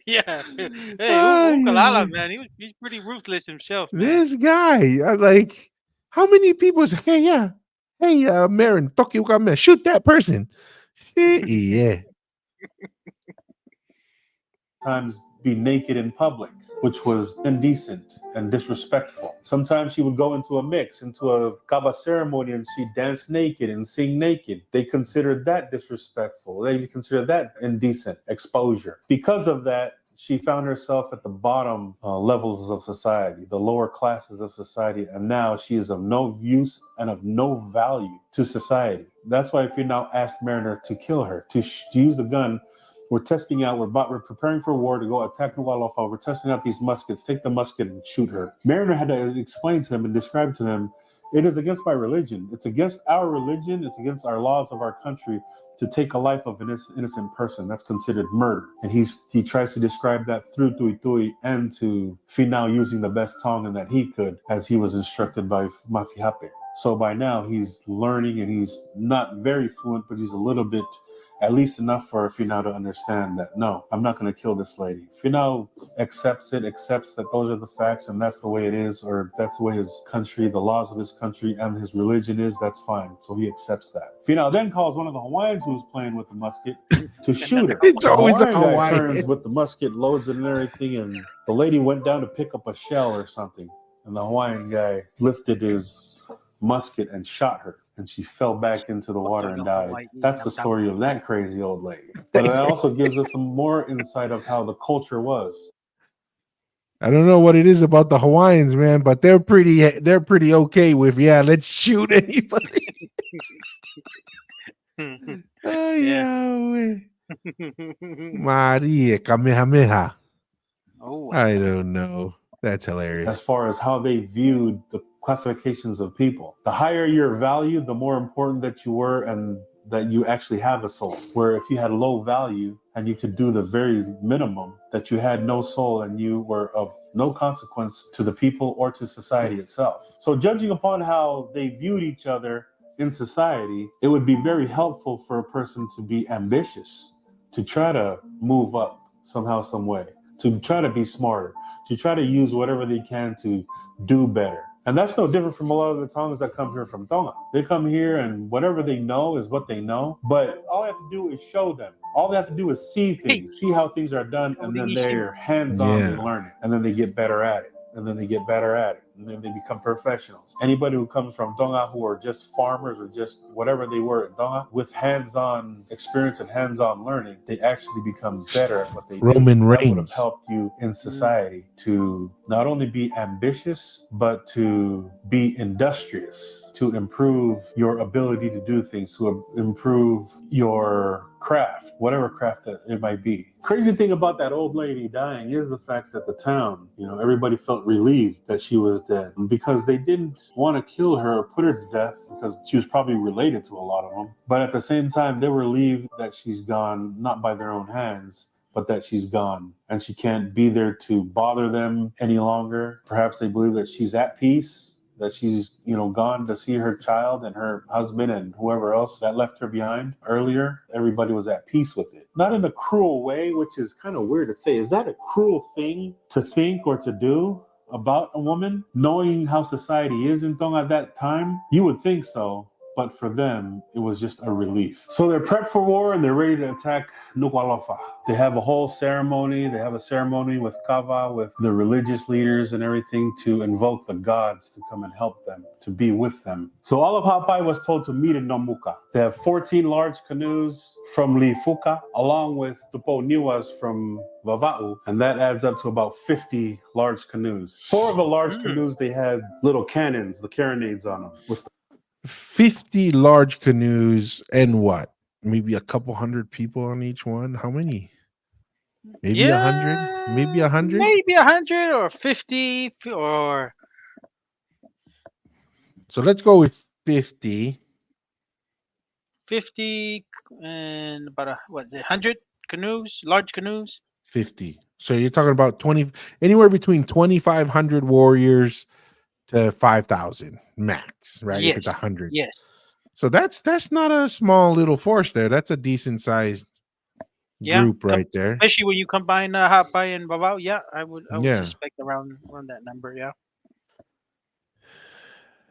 Yeah. Hey, Ay, Ukalala, ay. man, he's pretty ruthless himself, man. This guy, like, how many people say, hey, yeah, hey, Marin, Tokyo Kame, shoot that person. Shit, yeah. be naked in public, which was indecent and disrespectful. Sometimes she would go into a mix, into a kaba ceremony, and she'd dance naked and sing naked. They considered that disrespectful. They considered that indecent exposure. Because of that, she found herself at the bottom levels of society, the lower classes of society, and now she is of no use and of no value to society. That's why if you now asked Mariner to kill her, to use the gun, we're testing out, we're preparing for war to go attack Nuwalofa. We're testing out these muskets, take the musket and shoot her. Mariner had to explain to him and describe to him, it is against my religion. It's against our religion. It's against our laws of our country to take a life of an innocent person. That's considered murder. And he tries to describe that through Tui Tui and to Finau using the best Tongan that he could, as he was instructed by Mafihape. So by now he's learning, and he's not very fluent, but he's a little bit, at least enough for Finau to understand that, no, I'm not going to kill this lady. Finau accepts that those are the facts and that's the way it is, or that's the way his country, the laws of his country and his religion is, that's fine. So he accepts that. Finau then calls one of the Hawaiians who's playing with the musket to shoot her. It's The always a Hawaiian guy turns Hawaiian. with the musket, loads it and everything, and the lady went down to pick up a shell or something. And the Hawaiian guy lifted his musket and shot her, and she fell back into the water and died. That's the story of that crazy old lady. But it also gives us some more insight of how the culture was. I don't know what it is about the Hawaiians, man, but they're pretty okay with, yeah, let's shoot anybody. Oh, Yeah. yeah. Maria Kamehameha. Oh, I don't know. That's hilarious. As far as how they viewed the classifications of people. The higher your value, the more important that you were, and that you actually have a soul. Where if you had low value and you could do the very minimum, that you had no soul and you were of no consequence to the people or to society itself. So judging upon how they viewed each other in society, it would be very helpful for a person to be ambitious, to try to move up somehow, some way, to try to be smarter, to try to use whatever they can to do better. And that's no different from a lot of the Tongans that come here from Tonga. They come here and whatever they know is what they know. But all they have to do is show them. All they have to do is see Hey, things, see how things are done, and then Ldks. they're hands-on, they Yeah. learn it, and then they get better at it. And then they get better at it, and then they become professionals. Anybody who comes from Tonga who are just farmers or just whatever they were in Tonga, with hands-on experience and hands-on learning, they actually become better at what they do. Roman That would have Reigns. helped you in society to not only be ambitious, but to be industrious, to improve your ability to do things, to improve your craft, whatever craft that it might be. Crazy thing about that old lady dying is the fact that the town, everybody felt relieved that she was dead because they didn't want to kill her or put her to death because she was probably related to a lot of them. But at the same time, they were relieved that she's gone, not by their own hands, but that she's gone and she can't be there to bother them any longer. Perhaps they believe that she's at peace, that she's gone to see her child and her husband and whoever else that left her behind earlier. Everybody was at peace with it, not in a cruel way, which is kind of weird to say. Is that a cruel thing to think or to do about a woman, knowing how society is in Tonga at that time? You would think so, but for them, it was just a relief. So they're prepped for war and they're ready to attack Nuku'alofa. They have a whole ceremony. They have a ceremony with kava, with the religious leaders and everything to invoke the gods to come and help them, to be with them. So all of Hapai was told to meet in Nomuka. They have 14 large canoes from Lifuka, along with Tupo Niwas from Vava'u, and that adds up to about 50 large canoes. 4 of the large canoes, they had little cannons, the carronades on them, with 50 large canoes and what? Maybe a couple hundred people on each one. How many? Maybe Yeah, 100? Maybe 100? maybe 100 or 50 or So let's go with 50. 50 and about what is it? 100 canoes, large canoes. 50. So you're talking about 20, anywhere between 2,500 warriors to 5,000 max, right? If Yes, it's 100. yes, So that's not a small little force there. That's a decent sized yeah. group right there. Especially when you combine Hapai and Babao. Yeah, I would Yeah. suspect around that number. Yeah.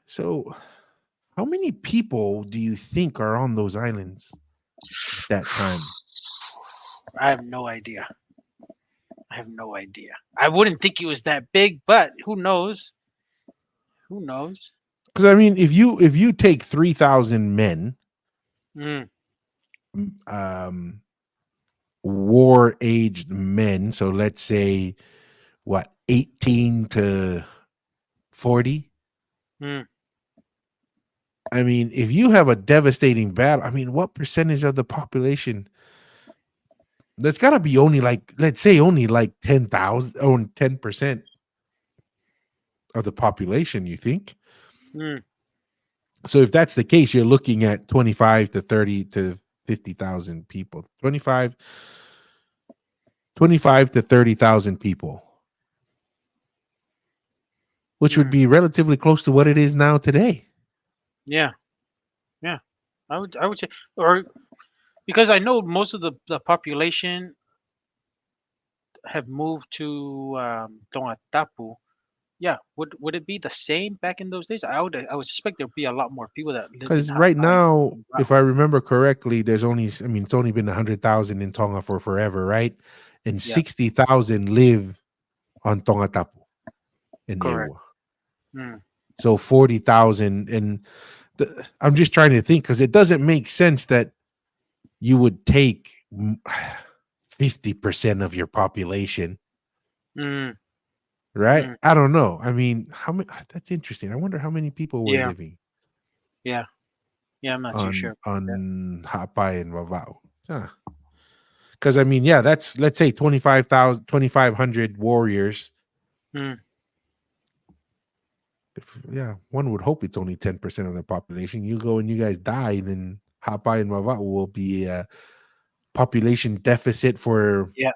So how many people do you think are on those islands at that time? I have no idea. I have no idea. I wouldn't think it was that big, but who knows? Who knows? Because I mean, if you take 3,000 men, Mm, um, war aged men, so let's say what 18 to 40. mm, I mean, if you have a devastating battle, I mean, what percentage of the population? That's got to be only like, let's say, only like 10,000 or 10% of the population. You think? mm. So if that's the case, you're looking at 25 to 30 to 50,000 people. 25 to 30,000 people, which would Mm. be relatively close to what it is now today. Yeah, yeah. I would say, or because I know most of the population have moved to Tongatapu. Yeah, would it be the same back in those days? I would suspect there'd be a lot more people that lived in Because right Hapai now, and if Babao. I remember correctly, there's only, I mean, it's only been 100,000 in Tonga for forever, right? And Yeah, 60,000 live on Tongatapu and correct. Ewa. Mm, So 40,000. And I'm just trying to think because it doesn't make sense that you would take 50% of your population, mm, right? mm. I don't know. I mean, how many? That's interesting. I wonder how many people were Yeah, living yeah, yeah. I'm not too sure about that. on Hapai and Vavao. Because I mean, yeah, that's, let's say 2,500 warriors. Mm, If, yeah, one would hope it's only 10% of the population. You go and you guys die, then Hapa and Vava'u will be a population deficit for Yeah,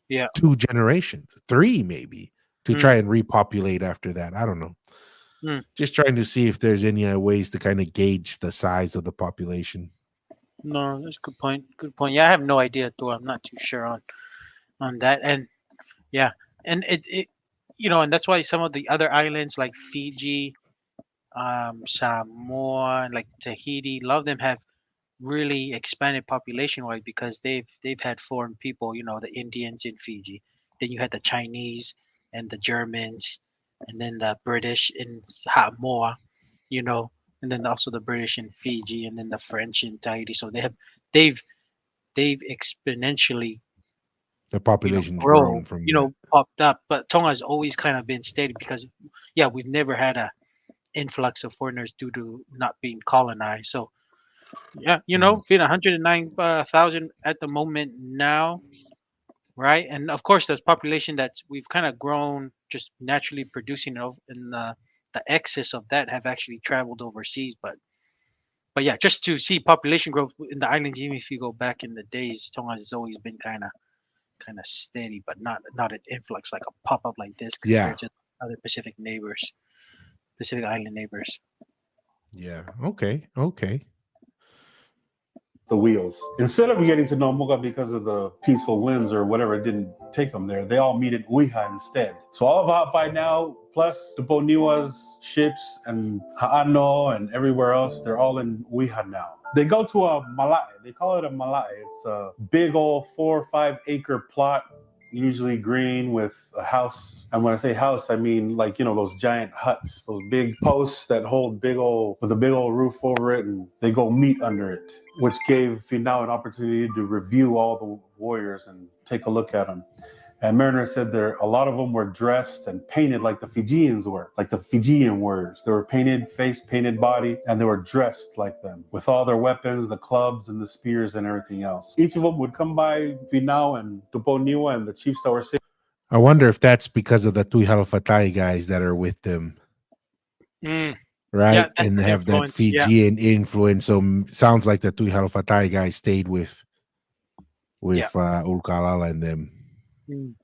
yeah. 2 generations, 3 maybe, to try Mm, and repopulate after that. I don't know. mm. Just trying to see if there's any ways to kind of gauge the size of the population. No, that's a good point. Good point. Yeah, I have no idea, too. I'm not too sure on that. And yeah, and and that's why some of the other islands like Fiji, Samoa, and like Tahiti, a lot of them have really expanded population wise because they've had foreign people, the Indians in Fiji. Then you had the Chinese and the Germans, and then the British in Samoa, you know, and then also the British in Fiji, and then the French in Tahiti. So they've they've exponentially, The population's grown grown, from that. popped up. But Tonga has always kind of been steady because, yeah, we've never had a influx of foreigners due to not being colonized. So yeah, Mm. being 109,000 at the moment now, right? And of course, there's population that's we've kind of grown just naturally producing and the excess of that have actually traveled overseas. But yeah, just to see population growth in the islands, even if you go back in the days, Tonga has always been kind of steady, but not an influx like a pop up like this Yeah. compared to other Pacific Island neighbors. Yeah. Okay. Okay. The wheels. Instead of getting to Nomuga because of the peaceful winds or whatever, it didn't take them there. They all meet in Uiha instead. So all of Ha'apai now, plus the Boniwa's ships and Ha'ano and everywhere else, they're all in Uiha now. They go to a malae. They call it a malae. It's a big old 4 or 5 acre plot, usually green, with a house. And when I say house, I mean like, those giant huts, those big posts that hold with a big old roof over it, and they go meet under it, which gave Finau an opportunity to review all the warriors and take a look at them. And Mariner said a lot of them were dressed and painted like the Fijians were, like the Fijian warriors. They were painted face, painted body, and they were dressed like them with all their weapons, the clubs and the spears and everything else. Each of them would come by Finau and Tuponiwa and the chiefs that were sitting. I wonder if that's because of the Tui Halfatai guys that are with them, Mm, yeah, right? that's And the have that influence. Yeah. Fijian influence. So sounds like the Tui Halfatai guys stayed Yeah. with Ulkalala and them. Mm.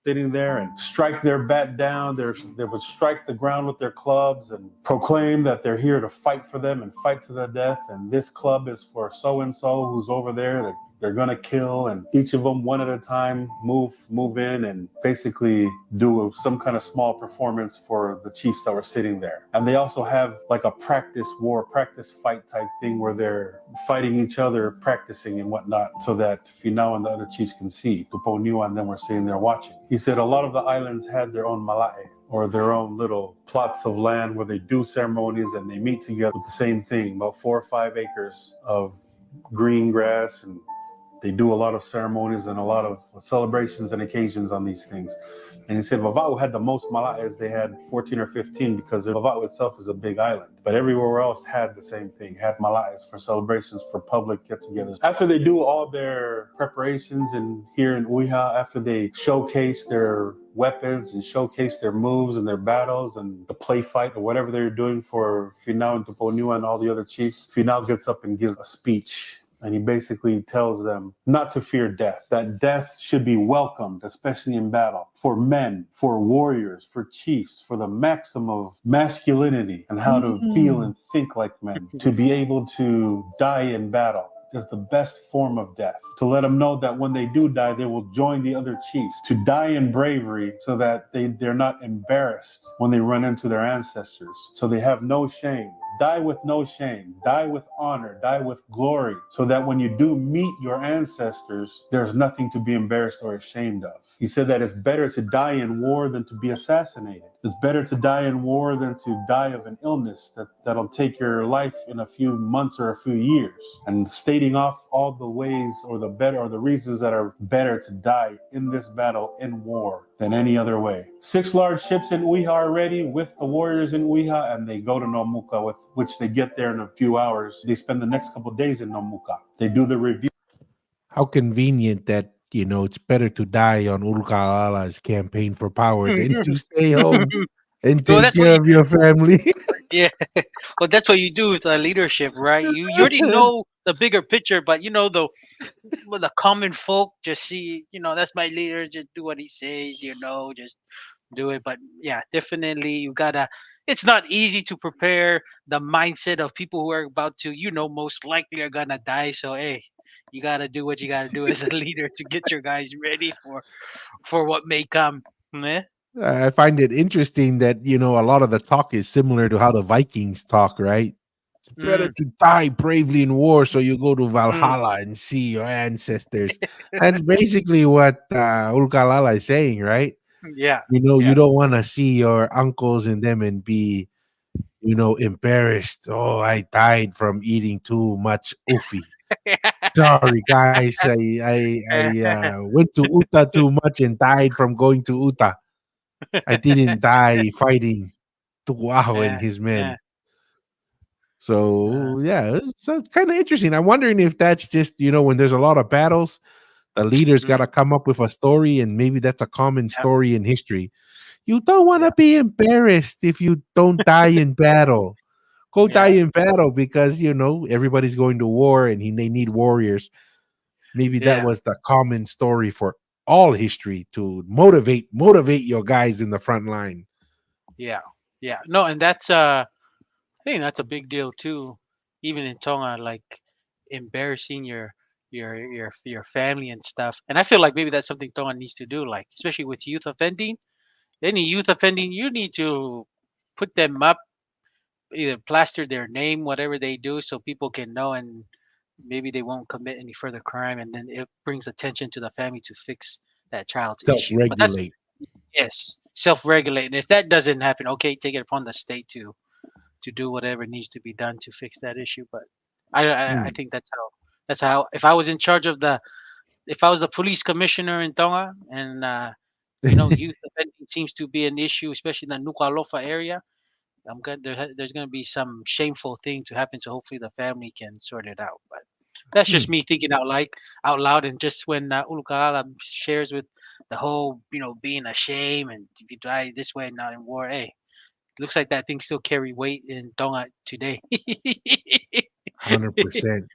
Sitting there and strike their bat down. They would strike the ground with their clubs and proclaim that they're here to fight for them and fight to the death. And this club is for so and so who's over there that they're gonna kill. And each of them, one at a time, move in and basically do some kind of small performance for the chiefs that were sitting there. And they also have like a practice fight type thing where they're fighting each other, practicing and whatnot, so that Finau and the other chiefs can see. Tuponiwa and them were sitting there watching. He said a lot of the islands had their own malae, or their own little plots of land where they do ceremonies and they meet together with the same thing, about 4 or 5 acres of green grass, and they do a lot of ceremonies and a lot of celebrations and occasions on these things. And he said Vava'u had the most mala'es. They had 14 or 15 because Vava'u itself is a big island. But everywhere else had the same thing, had mala'es for celebrations, for public get-togethers. After they do all their preparations and here in Uiha, after they showcase their weapons and showcase their moves and their battles and the play fight or whatever they're doing for Finau and Tuponiwa and all the other chiefs, Finau gets up and gives a speech. And he basically tells them not to fear death, that death should be welcomed, especially in battle, for men, for warriors, for chiefs, for the maximum of masculinity and how to feel and think like men, to be able to die in battle is the best form of death. To let them know that when they do die, they will join the other chiefs, to die in bravery so that they're not embarrassed when they run into their ancestors. So they have no shame. Die with no shame, die with honor, die with glory, so that when you do meet your ancestors, there's nothing to be embarrassed or ashamed of. He said that it's better to die in war than to be assassinated. It's better to die in war than to die of an illness that'll take your life in a few months or a few years. And stating off all the ways or the reasons that are better to die in this battle in war than any other way. 6 large ships in Uiha are ready with the warriors in Uiha, and they go to Nomuka, with which they get there in a few hours. They spend the next couple of days in Nomuka. They do the review. How convenient that it's better to die on Ulkalala's campaign for power than to stay home and Well, take care of your family. Yeah. Well, that's what you do with leadership, right? You already know the bigger picture, but you know the common folk just see, that's my leader. Just do what he says, just do it. But yeah, definitely you gotta. It's not easy to prepare the mindset of people who are about to, most likely are gonna die. So hey, you gotta do what you gotta do as a leader to get your guys ready for what may come. Eh? I find it interesting that a lot of the talk is similar to how the Vikings talk, right? It's better Mm, to die bravely in war, so you go to mm, Valhalla and see your ancestors. That's basically what Ulkalala is saying, right? yeah, You yeah, don't want to see your uncles and them and be, embarrassed. Oh, I died from eating too much ufi. Sorry, guys. I went to Uta too much and died from going to Uta. I didn't die fighting Tuao and yeah, his yeah. men. Uh, So yeah, it's kind of interesting. I'm wondering if that's just when there's a lot of battles, the leaders got to mm, come up with a story, and maybe that's a common yeah, story in history. You don't want yeah, to be embarrassed if you don't die in battle. Go die yeah, in battle because everybody's going to war and they need warriors. Maybe that yeah, was the common story for all history to motivate your guys in the front line. yeah, yeah. No, and that's I think that's a big deal too. Even in Tonga, like embarrassing your family and stuff. And I feel like maybe that's something Tonga needs to do, like especially with youth offending. Any youth offending, you need to put them up, either plaster their name, whatever they do, so people can know, and maybe they won't commit any further crime. And then it brings attention to the family to fix that child's issue. But that's Self-regulate. yes, self-regulate. And if that doesn't happen, okay, take it upon the state to do whatever needs to be done to fix that issue. But I Mm. think that's how if I was in charge of the if I was the police commissioner in Tonga, and youth offending seems to be an issue, especially in the Nuku'alofa area. There's going to be some shameful thing to happen, so hopefully the family can sort it out. But that's just Hmm. me thinking out loud. And just when Ulukalala shares with the whole, being ashamed and if you die this way and not in war, hey, looks like that thing still carry weight in Tonga today. 100%.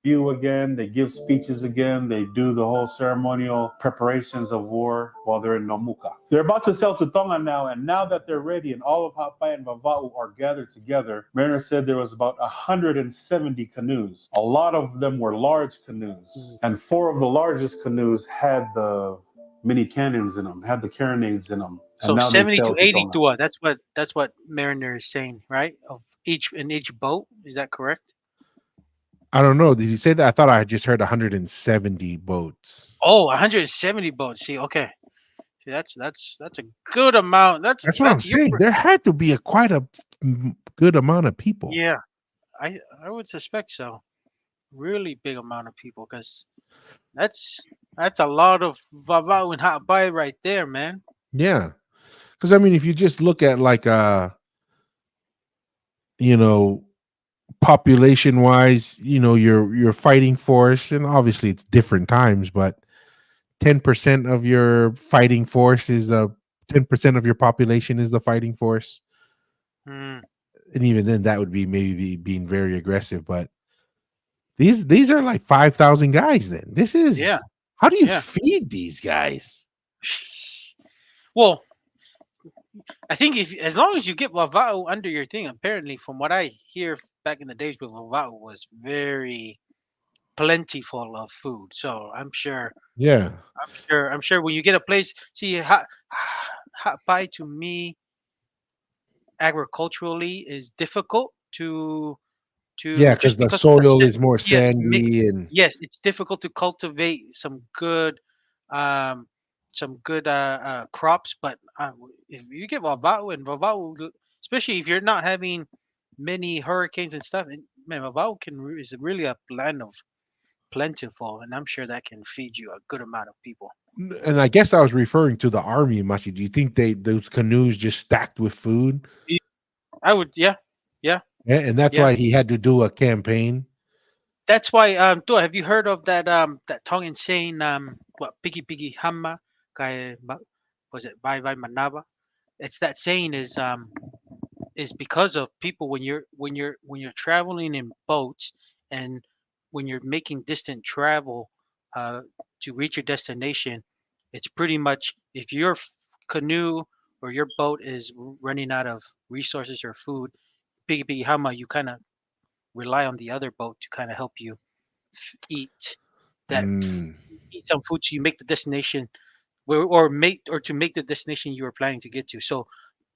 You again, they give speeches again, they do the whole ceremonial preparations of war while they're in Nomuka. They're about to sail to Tonga now, and now that they're ready and all of Hapai and Vava'u are gathered together, Mariner said there was about 170 canoes. A lot of them were large canoes, Mm. and four of the largest canoes had the mini cannons in them, had the carronades in them, and So now they 70 to sailed to 80 Tonga. to that's what Mariner is saying, right? Of each boat, is that correct? I don't know. Did you say that? I thought I had just heard 170 boats. Oh, 170 boats. See, okay. See, that's a good amount. That's That's what I'm that's your saying. There had to be quite a good amount of people. yeah. I would suspect so. Really big amount of people, because that's that's a lot of vavau and hot buy right there, man. Yeah. Because I mean, if you just look at like you know, population wise, your fighting force, and obviously it's different times, but 10% of your fighting force is 10% of your population is the fighting force. Mm, And even then that would be maybe being very aggressive, but these are like 5,000 guys then. This yeah, is how do you yeah. feed these guys? Well, I think if as long as you get vavau under your thing, apparently from what I hear back in the days, with vavau was very plentiful of food. So Yeah. I'm sure when you get a place, see hot pie to me agriculturally is difficult Yeah, to because just the because of the soil is more yeah sandy and yes, it's difficult to cultivate um some good crops. But if you get vavau, and vavau, especially if you're not having many hurricanes and stuff, and man, vavau is really a land of plentiful, and I'm sure that can feed you a good amount of people. and I guess I was referring to the army, Masi. Do you think those canoes just stacked with food? Y- I would, yeah, yeah, And that's yeah. why he had to do a campaign. That's why, Tua, have you heard of that Tongan saying, what, pigi pigi hama, kay, was it, vai vai manava? It's that saying is because of people when you're traveling in boats and when you're making distant travel uh, to reach your destination, it's pretty much if your canoe or your boat is running out of resources or food, big hama, you kind of rely on the other boat to kind of help you eat that Mm. eat some food so you make the destination or to make the destination you were planning to get to. So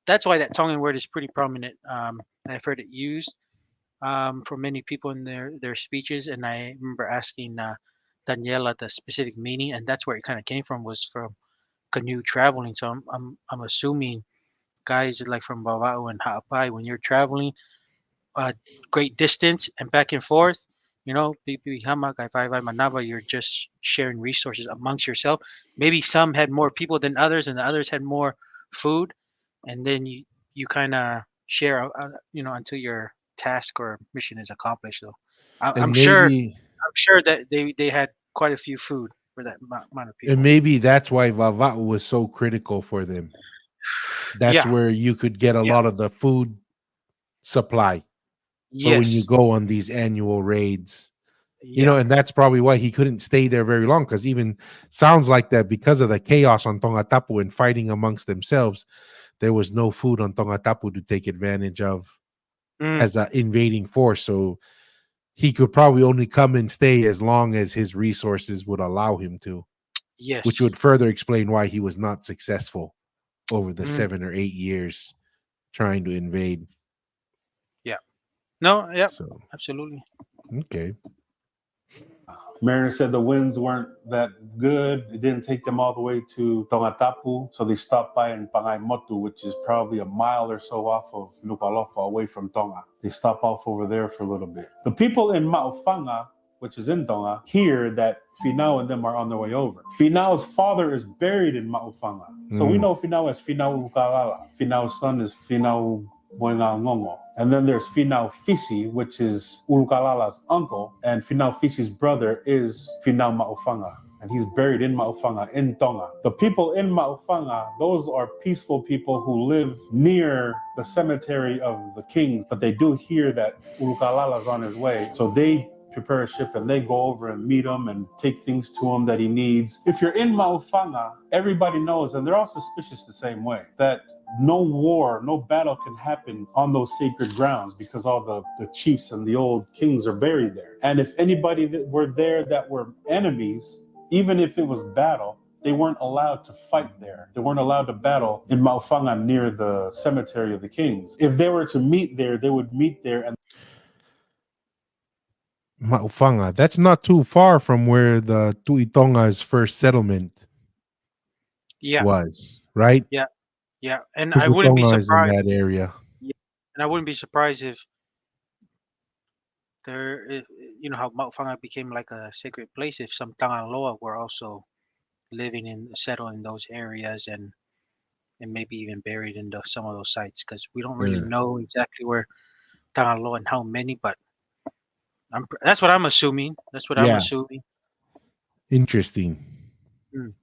that's why that Tongan word is pretty prominent. I've heard it used for many people in their speeches, and I remember asking Daniela the specific meaning, and that's where it kind of came from was from canoe traveling. So I'm assuming guys like from Bavao and Ha'apai, when you're traveling a great distance and back and forth, Pipi Hamak, Ifai Manaba, you're just sharing resources amongst yourself. Maybe some had more people than others, and the others had more food, and then you kind of share, until your task or mission is accomplished. So And maybe I'm sure that they had quite a few food for that amount of and people. maybe that's why Vava'u was so critical for them. That's Yeah, where you could get a yeah, lot of the food supply for when you yes, go on these annual raids. yeah, And that's probably why he couldn't stay there very long, because even sounds like that because of the chaos on Tongatapu and fighting amongst themselves, there was no food on Tongatapu to take advantage of mm, as an invading force. So he could probably only come and stay as long as his resources would allow him to, which yes, would further explain why he was not successful over the mm, 7 or 8 years trying to invade. yeah. No, yeah, So, absolutely. okay. Mariner said the winds weren't that good. It didn't take them all the way to Tongatapu, so they stopped by in Pangaimotu, which is probably a mile or so off of Nuku'alofa, away from Tonga. They stop off over there for a little bit. The people in Maufanga, which is in Tonga, hear that Finau and them are on their way over. Finau's father is buried in Maufanga. So we Mm. know Finau as Finau Ukalala. Finau's son is Finau Moengangongo. And then there's Finau Fisi, which is Ulukalala's uncle, and Finau Fisi's brother is Finau Maufanga. And he's buried in Maufanga, in Tonga. The people in Maufanga, those are peaceful people who live near the cemetery of the kings, but they do hear that Ulukalala's on his way, so they prepare a ship and they go over and meet him and take things to him that he needs. If you're in Maufanga, everybody knows, and they're all suspicious the same way, that no war, no battle can happen on those sacred grounds because all the chiefs and the old kings are buried there. And if anybody that were there that were enemies, even if it was battle, they weren't allowed to fight there. They weren't allowed to battle in Maufanga near the cemetery of the kings. If they were to meet there, they would meet there. And Maufanga. That's not too far from where the Tuitonga's first settlement Yeah, was, right? yeah, yeah. And I wouldn't be Tuputonga is in surprised. that area. Yeah, and I wouldn't be surprised if how Mount Fanga became like a sacred place. If some Tangaloa were also living in settled in those areas and maybe even buried in some of those sites because we don't really Yeah. know exactly where Tangaloa and how many, but that's what I'm assuming. That's what I'm Yeah. assuming. Interesting. Mm.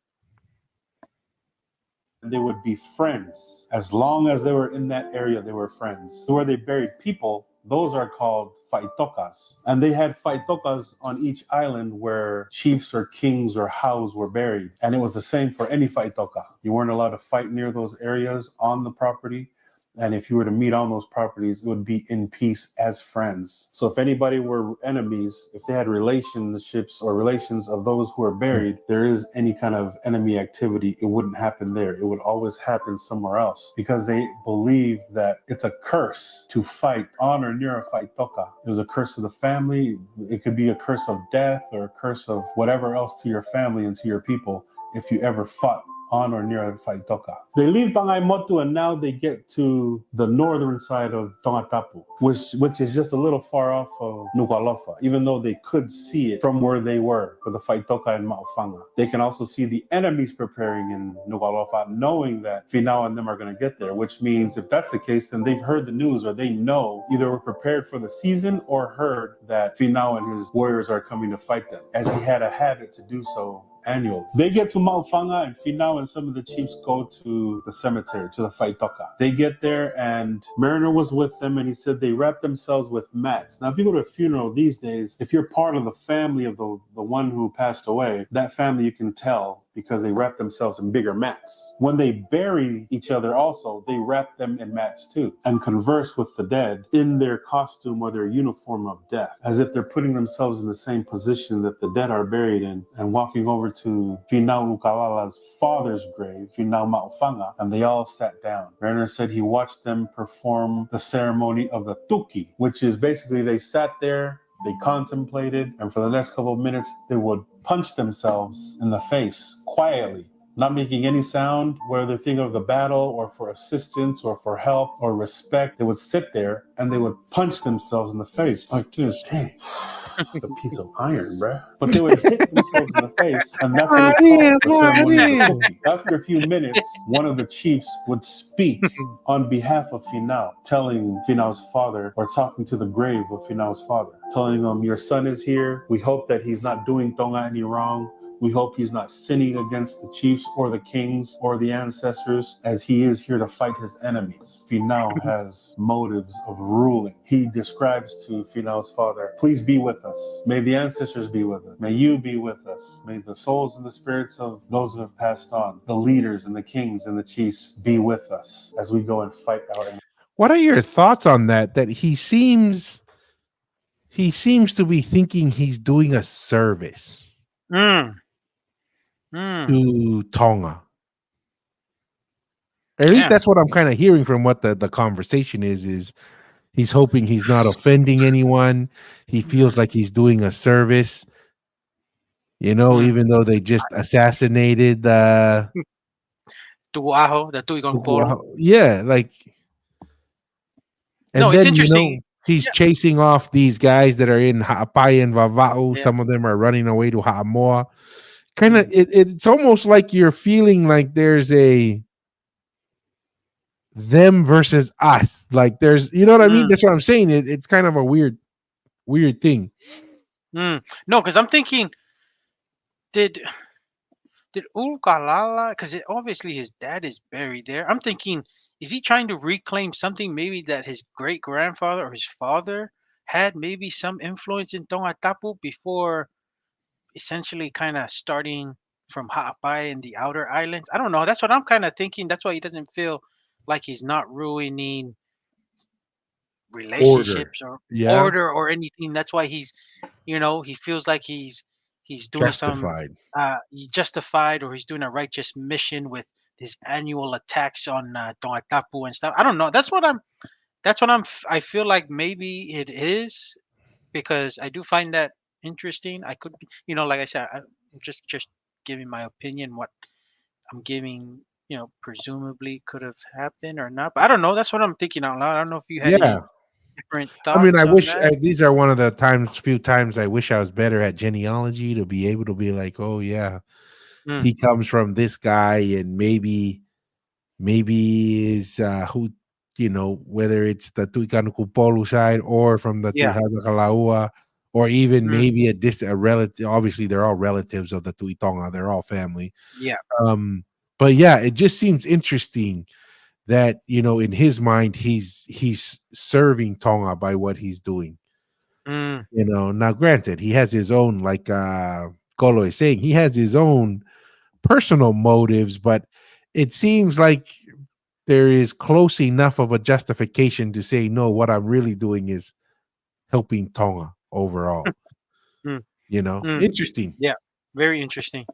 they would be friends. As long as they were in that area, they were friends. Where they buried people, those are called faitokas. And they had faitokas on each island where chiefs or kings or hows were buried. And it was the same for any faitoka. You weren't allowed to fight near those areas on the property. And if you were to meet on those properties, it would be in peace as friends. So if anybody were enemies, if they had relationships or relations of those who are buried, there is any kind of enemy activity, it wouldn't happen there. It would always happen somewhere else because they believe that it's a curse to fight on or near a faitoka. It was a curse of the family. It could be a curse of death or a curse of whatever else to your family and to your people if you ever fought on or near Faitoka. They leave Pangaimotu and now they get to the northern side of Tongatapu, which is just a little far off of Nuku'alofa, even though they could see it from where they were with the Faitoka and Maufanga. They can also see the enemies preparing in Nuku'alofa, knowing that Finau and them are going to get there, which means if that's the case, then they've heard the news or they know either were prepared for the season or heard that Finau and his warriors are coming to fight them, as he had a habit to do so annually. They get to Mount Fanga, and Finau and some of the chiefs go to the cemetery, to the Faitoka. They get there, and Mariner was with them, and he said they wrap themselves with mats. Now, if you go to a funeral these days, if you're part of the family of the one who passed away, that family you can tell because they wrap themselves in bigger mats. When they bury each other also, they wrap them in mats too and converse with the dead in their costume or their uniform of death, as if they're putting themselves in the same position that the dead are buried in, and walking over to Finau Ukawala's father's grave, Finau Maufanga, and they all sat down. Werner said he watched them perform the ceremony of the tuki, which is basically they sat there, they contemplated, and for the next couple of minutes, they would punch themselves in the face quietly, not making any sound, whether they're thinking of the battle or for assistance or for help or respect. They would sit there and they would punch themselves in the face like this. Dang, it's like a piece of iron, bruh. But they would hit themselves in the face, and that's what it's called, the ceremony of the Toki. After a few minutes, one of the chiefs would speak on behalf of Finau, telling Finau's father, or talking to the grave of Finau's father, telling them, your son is here. We hope that he's not doing Tonga any wrong. We hope he's not sinning against the chiefs or the kings or the ancestors, as he is here to fight his enemies. Finau has motives of ruling. He describes to Finau's father, please be with us. May the ancestors be with us. May you be with us. May the souls and the spirits of those who have passed on, the leaders and the kings and the chiefs, be with us as we go and fight our enemies. What are your thoughts on that? That he seems to be thinking he's doing a service to Tonga. At least that's what I'm kind of hearing from what the conversation is he's hoping he's not offending anyone. He feels like he's doing a service, even though they just assassinated Tuguaho, the Tuigong Polo. yeah, like, and No, then it's interesting. he's chasing off these guys that are in Ha'apai and Vava'u. Yeah. Some of them are running away to Ha'amoa. Kind of, it's almost like you're feeling like there's a them versus us. Like there's, you know what I mean? That's what I'm saying. It's kind of a weird thing. No, because I'm thinking, did Ulkalala, because obviously his dad is buried there. I'm thinking, is he trying to reclaim something maybe that his great grandfather or his father had maybe some influence in Tonga Tapu before essentially kind of starting from Ha'apai and the outer islands? I don't know. That's what I'm kind of thinking. That's why he doesn't feel like he's not ruining relationships or order or anything. That's why he's, he feels like he's doing Justified. he's justified, or he's doing a righteous mission with his annual attacks on Tonga Tapu and stuff. I don't know. I feel like maybe it is, because I do find that interesting. I could be, like I said, I'm just giving my opinion, what I'm giving, presumably could have happened or not. But I don't know. That's what I'm thinking out loud. I don't know if you had any different thoughts. I mean, I on wish that. these are one of the few times I wish I was better at genealogy to be able to be like, oh yeah, he comes from this guy, and maybe is who, whether it's the Tuikanukupolu side or from the Tuihadakalaua, or even maybe a relative. Obviously, they're all relatives of the Tuitonga. They're all family. Yeah. But yeah, it just seems interesting that, in his mind, he's serving Tonga by what he's doing. Now granted, he has his own, like Kolo is saying, he has his own personal motives, but it seems like there is close enough of a justification to say, no, what I'm really doing is helping Tonga overall. Interesting. Yeah, very interesting.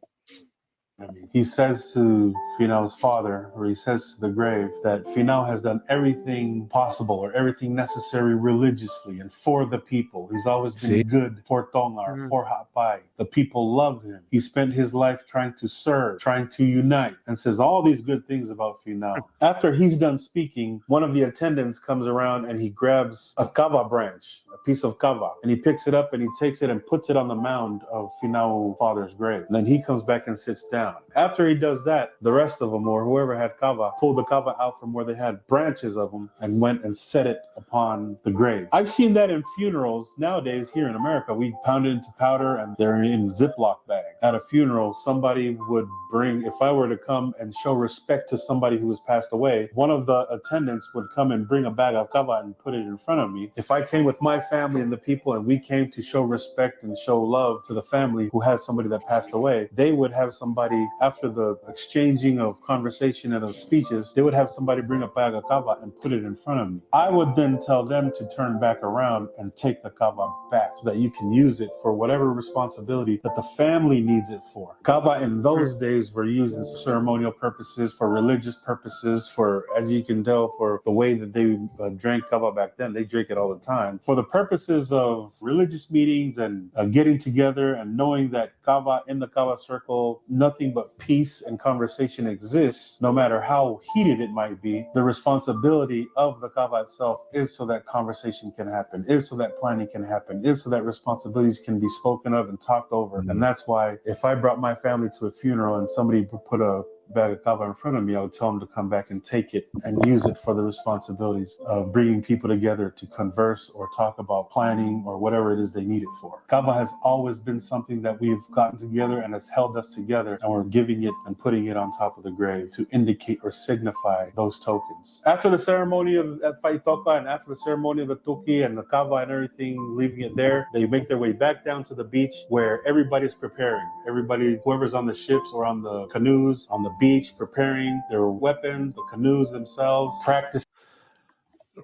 He says to Finau's father, or he says to the grave, that Finau has done everything possible or everything necessary religiously and for the people. He's always been good for Tonga or for Ha'apai. The people love him. He spent his life trying to serve, trying to unite, and says all these good things about Finau. After he's done speaking, one of the attendants comes around and he grabs a kava branch, a piece of kava, and he picks it up and he takes it and puts it on the mound of Finau's father's grave. And then he comes back and sits down. ground. After he does that, the rest of them, or whoever had kava, pulled the kava out from where they had branches of them and went and set it upon the grave. I've seen that in funerals nowadays here in America. We pound it into powder and they're in Ziploc bags. At a funeral, somebody would bring, if I were to come and show respect to somebody who has passed away, one of the attendants would come and bring a bag of kava and put it in front of me. If I came with my family and the people and we came to show respect and show love to the family who has somebody that passed away, they would have somebody, after the exchanging of conversation and of speeches, they would have somebody bring a bag of kava and put it in front of me. I would then tell them to turn back around and take the kava back so that you can use it for whatever responsibility that the family needs it for. Kava in those days were used in ceremonial purposes, for religious purposes, for, as you can tell, for the way that they drank kava back then. They drank it all the time. For the purposes of religious meetings and getting together and knowing that kava, in the kava circle, nothing but peace and conversation exists, no matter how heated it might be. The responsibility of the kava itself is so that conversation can happen, is so that planning can happen, is so that responsibilities can be spoken of and talked over. And that's why if I brought my family to a funeral and somebody put a bag of kava in front of me, I would tell them to come back and take it and use it for the responsibilities of bringing people together to converse or talk about planning or whatever it is they need it for. Kava has always been something that we've gotten together and has held us together, and we're giving it and putting it on top of the grave to indicate or signify those tokens. After the ceremony of Faitoka and after the ceremony of the Tuki and the kava and everything, leaving it there, they make their way back down to the beach where everybody's preparing. Everybody, whoever's on the ships or on the canoes, on the beach, preparing their weapons, the canoes themselves, practice.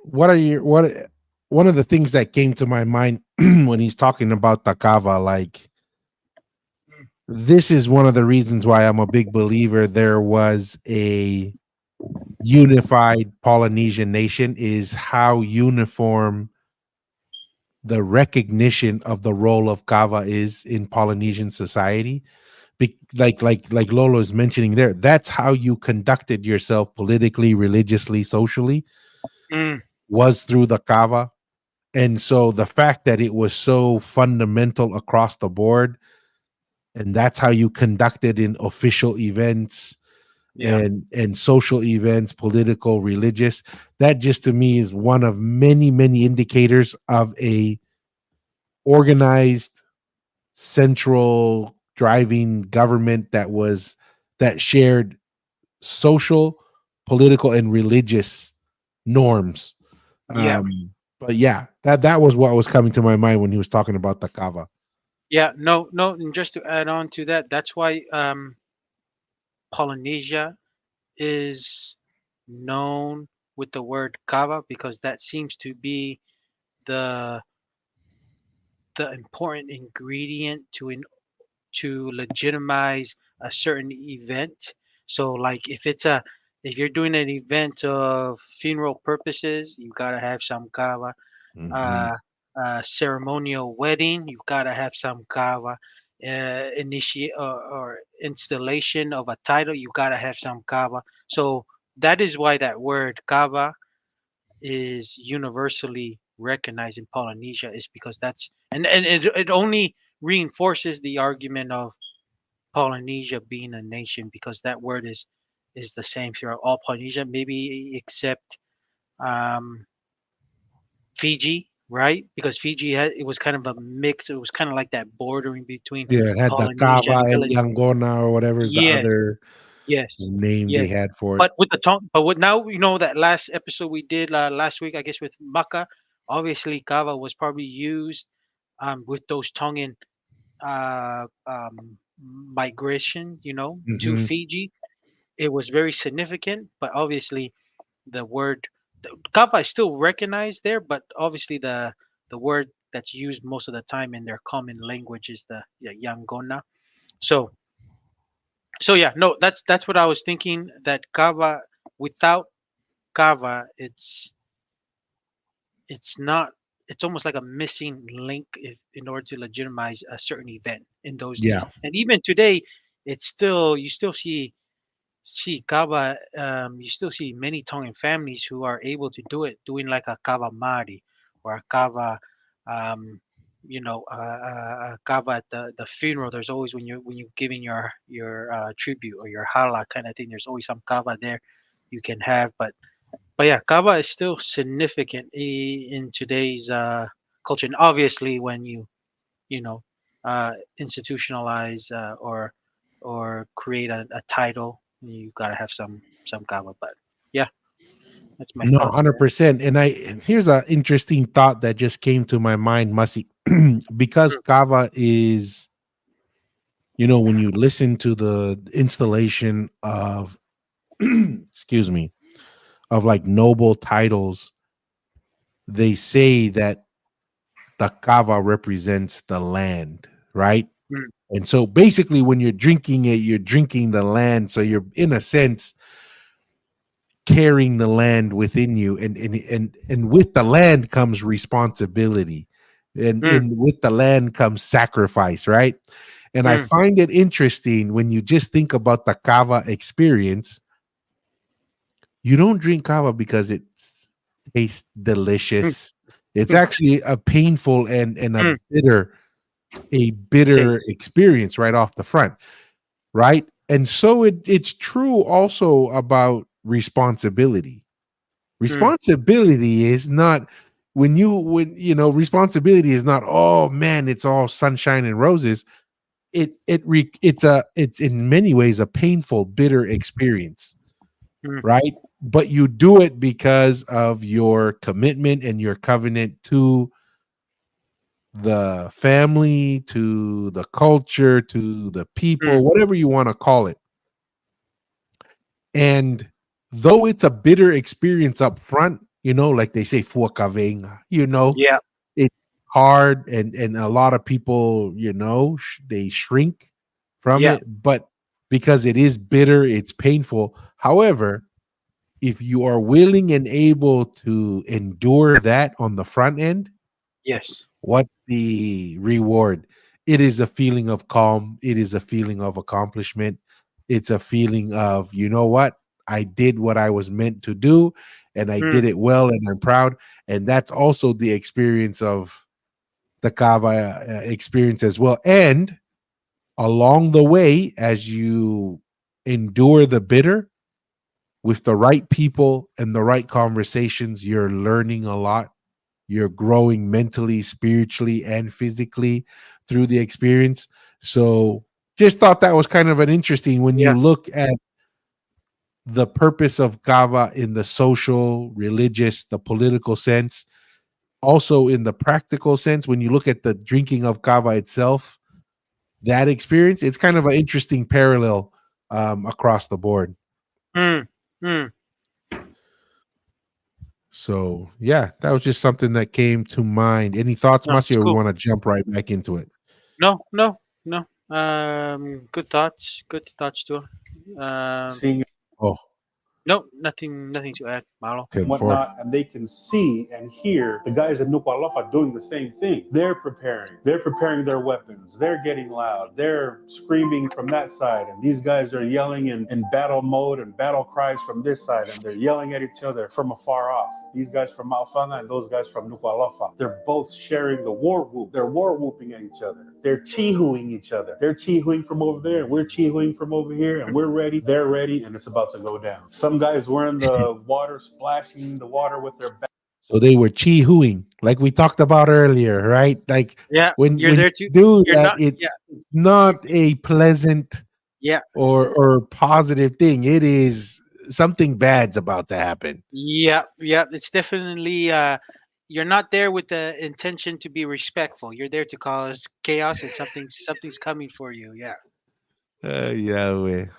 What are your what one of the things that came to my mind when he's talking about Takava, like this is one of the reasons why I'm a big believer there was a unified Polynesian nation, is how uniform the recognition of the role of kava is in Polynesian society. Like Lolo is mentioning there, that's how you conducted yourself politically, religiously, socially, Mm, was through the kava. And so the fact that it was so fundamental across the board, and that's how you conducted in official events yeah. and social events, political, religious, that just to me is one of many indicators of a organized central driving government that shared social, political, and religious norms. Yeah. But yeah, that was what was coming to my mind when he was talking about the kava. Yeah. No, no. And just to add on to that, that's why Polynesia is known with the word kava, because that seems to be the the important ingredient to legitimize a certain event. So like if you're doing an event of funeral purposes, you gotta have some kava. Mhm. Uh, ceremonial wedding, you gotta have some kava. Initiate or installation of a title, you gotta have some kava. So that is why that word kava is universally recognized in Polynesia, is because that's and it only reinforces the argument of Polynesia being a nation, because that word is the same throughout all Polynesia, maybe except um, Fiji, right? Because Fiji had, it was kind of a mix. It was kind of like that bordering between Yeah, it had the Polynesia kava and and Melanesia. Yangona or whatever is the Yes, other yes, name they yes. had for it. But with the tongue, but with now you know that last episode we did last week, I guess with Maka, obviously kava was probably used with those Tongan migration, to Mhm. Fiji. It was very significant, but obviously the word kava is still recognized there, but obviously the word that's used most of the time in their common language is the Yangona. So yeah, no, that's what I was thinking. That kava, without kava, it's not. It's almost like a missing link in order to legitimize a certain event in those Yeah. days. And even today, it's still you still see kava. You still see many Tongan families who are able to do it, doing like a kava mari or a kava. Um, kava at the funeral. There's always when you're giving your tribute or your hala kind of thing. There's always some kava there you can have. But yeah, kava is still significant in today's culture. And obviously, when you know institutionalize or create a title, you gotta have some kava. But yeah, that's my No, thoughts there. 100%. And here's an interesting thought that just came to my mind, Mussy. Because Mm, kava is, when you listen to the installation of, excuse me, of like noble titles, they say that the kava represents the land, right? mm, And so basically, when you're drinking it, you're drinking the land. So you're, in a sense, carrying the land within you, and with the land comes responsibility, mm, and with the land comes sacrifice, right? And I mm, find it interesting when you just think about the kava experience. You don't drink kava because it tastes mm, delicious. It's mm, actually a painful and mm. a bitter Taste. experience right off the front, right? And so it's true also about responsibility. Mm, Responsibility is not, responsibility is not, oh man, it's all sunshine and roses. It's in many ways a painful, bitter experience, mm, right? But you do it because of your commitment and your covenant to the family, to the culture, to the mm. people, whatever you want to call it. And though it's a bitter experience up front, like they say, fuakavenga, Yeah, it's hard, and a lot of people, they shrink from yeah, it, but because it is bitter, it's painful. However, if you are willing and able to endure that on the front end, yes. what's the reward? It is a feeling of calm. It is a feeling of accomplishment. It's a feeling of, you know what? I did what I was meant to do, and I Mm, did it well, and I'm proud. And that's also the experience of the Kava experience as well. And along the way, as you endure the bitter with the right people and the right conversations, you're learning a lot. You're growing mentally, spiritually, and physically through the experience. So just thought that was kind of an interesting when yeah, you look at the purpose of kava in the social, religious, the political sense, also in the practical sense. When you look at the drinking of kava itself, that experience, it's kind of an interesting parallel across the board. mm, mm. So yeah, that was just something that came to mind. Any thoughts, No, it's Masi, or we cool. want to jump right back into it? No, no, no. Good thoughts. Good thoughts too. Seeing Oh, No, nothing to add, Marlo. 10 4. whatnot, and they can see and hear the guys at Nuku'alofa doing the same thing. They're preparing. They're preparing their weapons. They're getting loud. They're screaming from that side, and these guys are yelling in battle mode and battle cries from this side, and they're yelling at each other from afar off. These guys from Malfanga and those guys from Nuku'alofa. They're both sharing the war whoop. They're war whooping at each other. They're chi-hooing each other. They're chi-hooing from over there, and we're chi-hooing from over here, and we're ready. They're ready, and it's about to go down. Some guys were in the water, splashing the water with their back. So they were chi-hooing, like we talked about earlier, right? Like Yeah, you're when there you to. do You're that, not. Yeah, it's not a pleasant yeah, or positive thing. It is something bad's about to happen. yeah, yeah. It's definitely. You're not there with the intention to be respectful. You're there to cause chaos, and something's coming for you. Yeah. Yeah,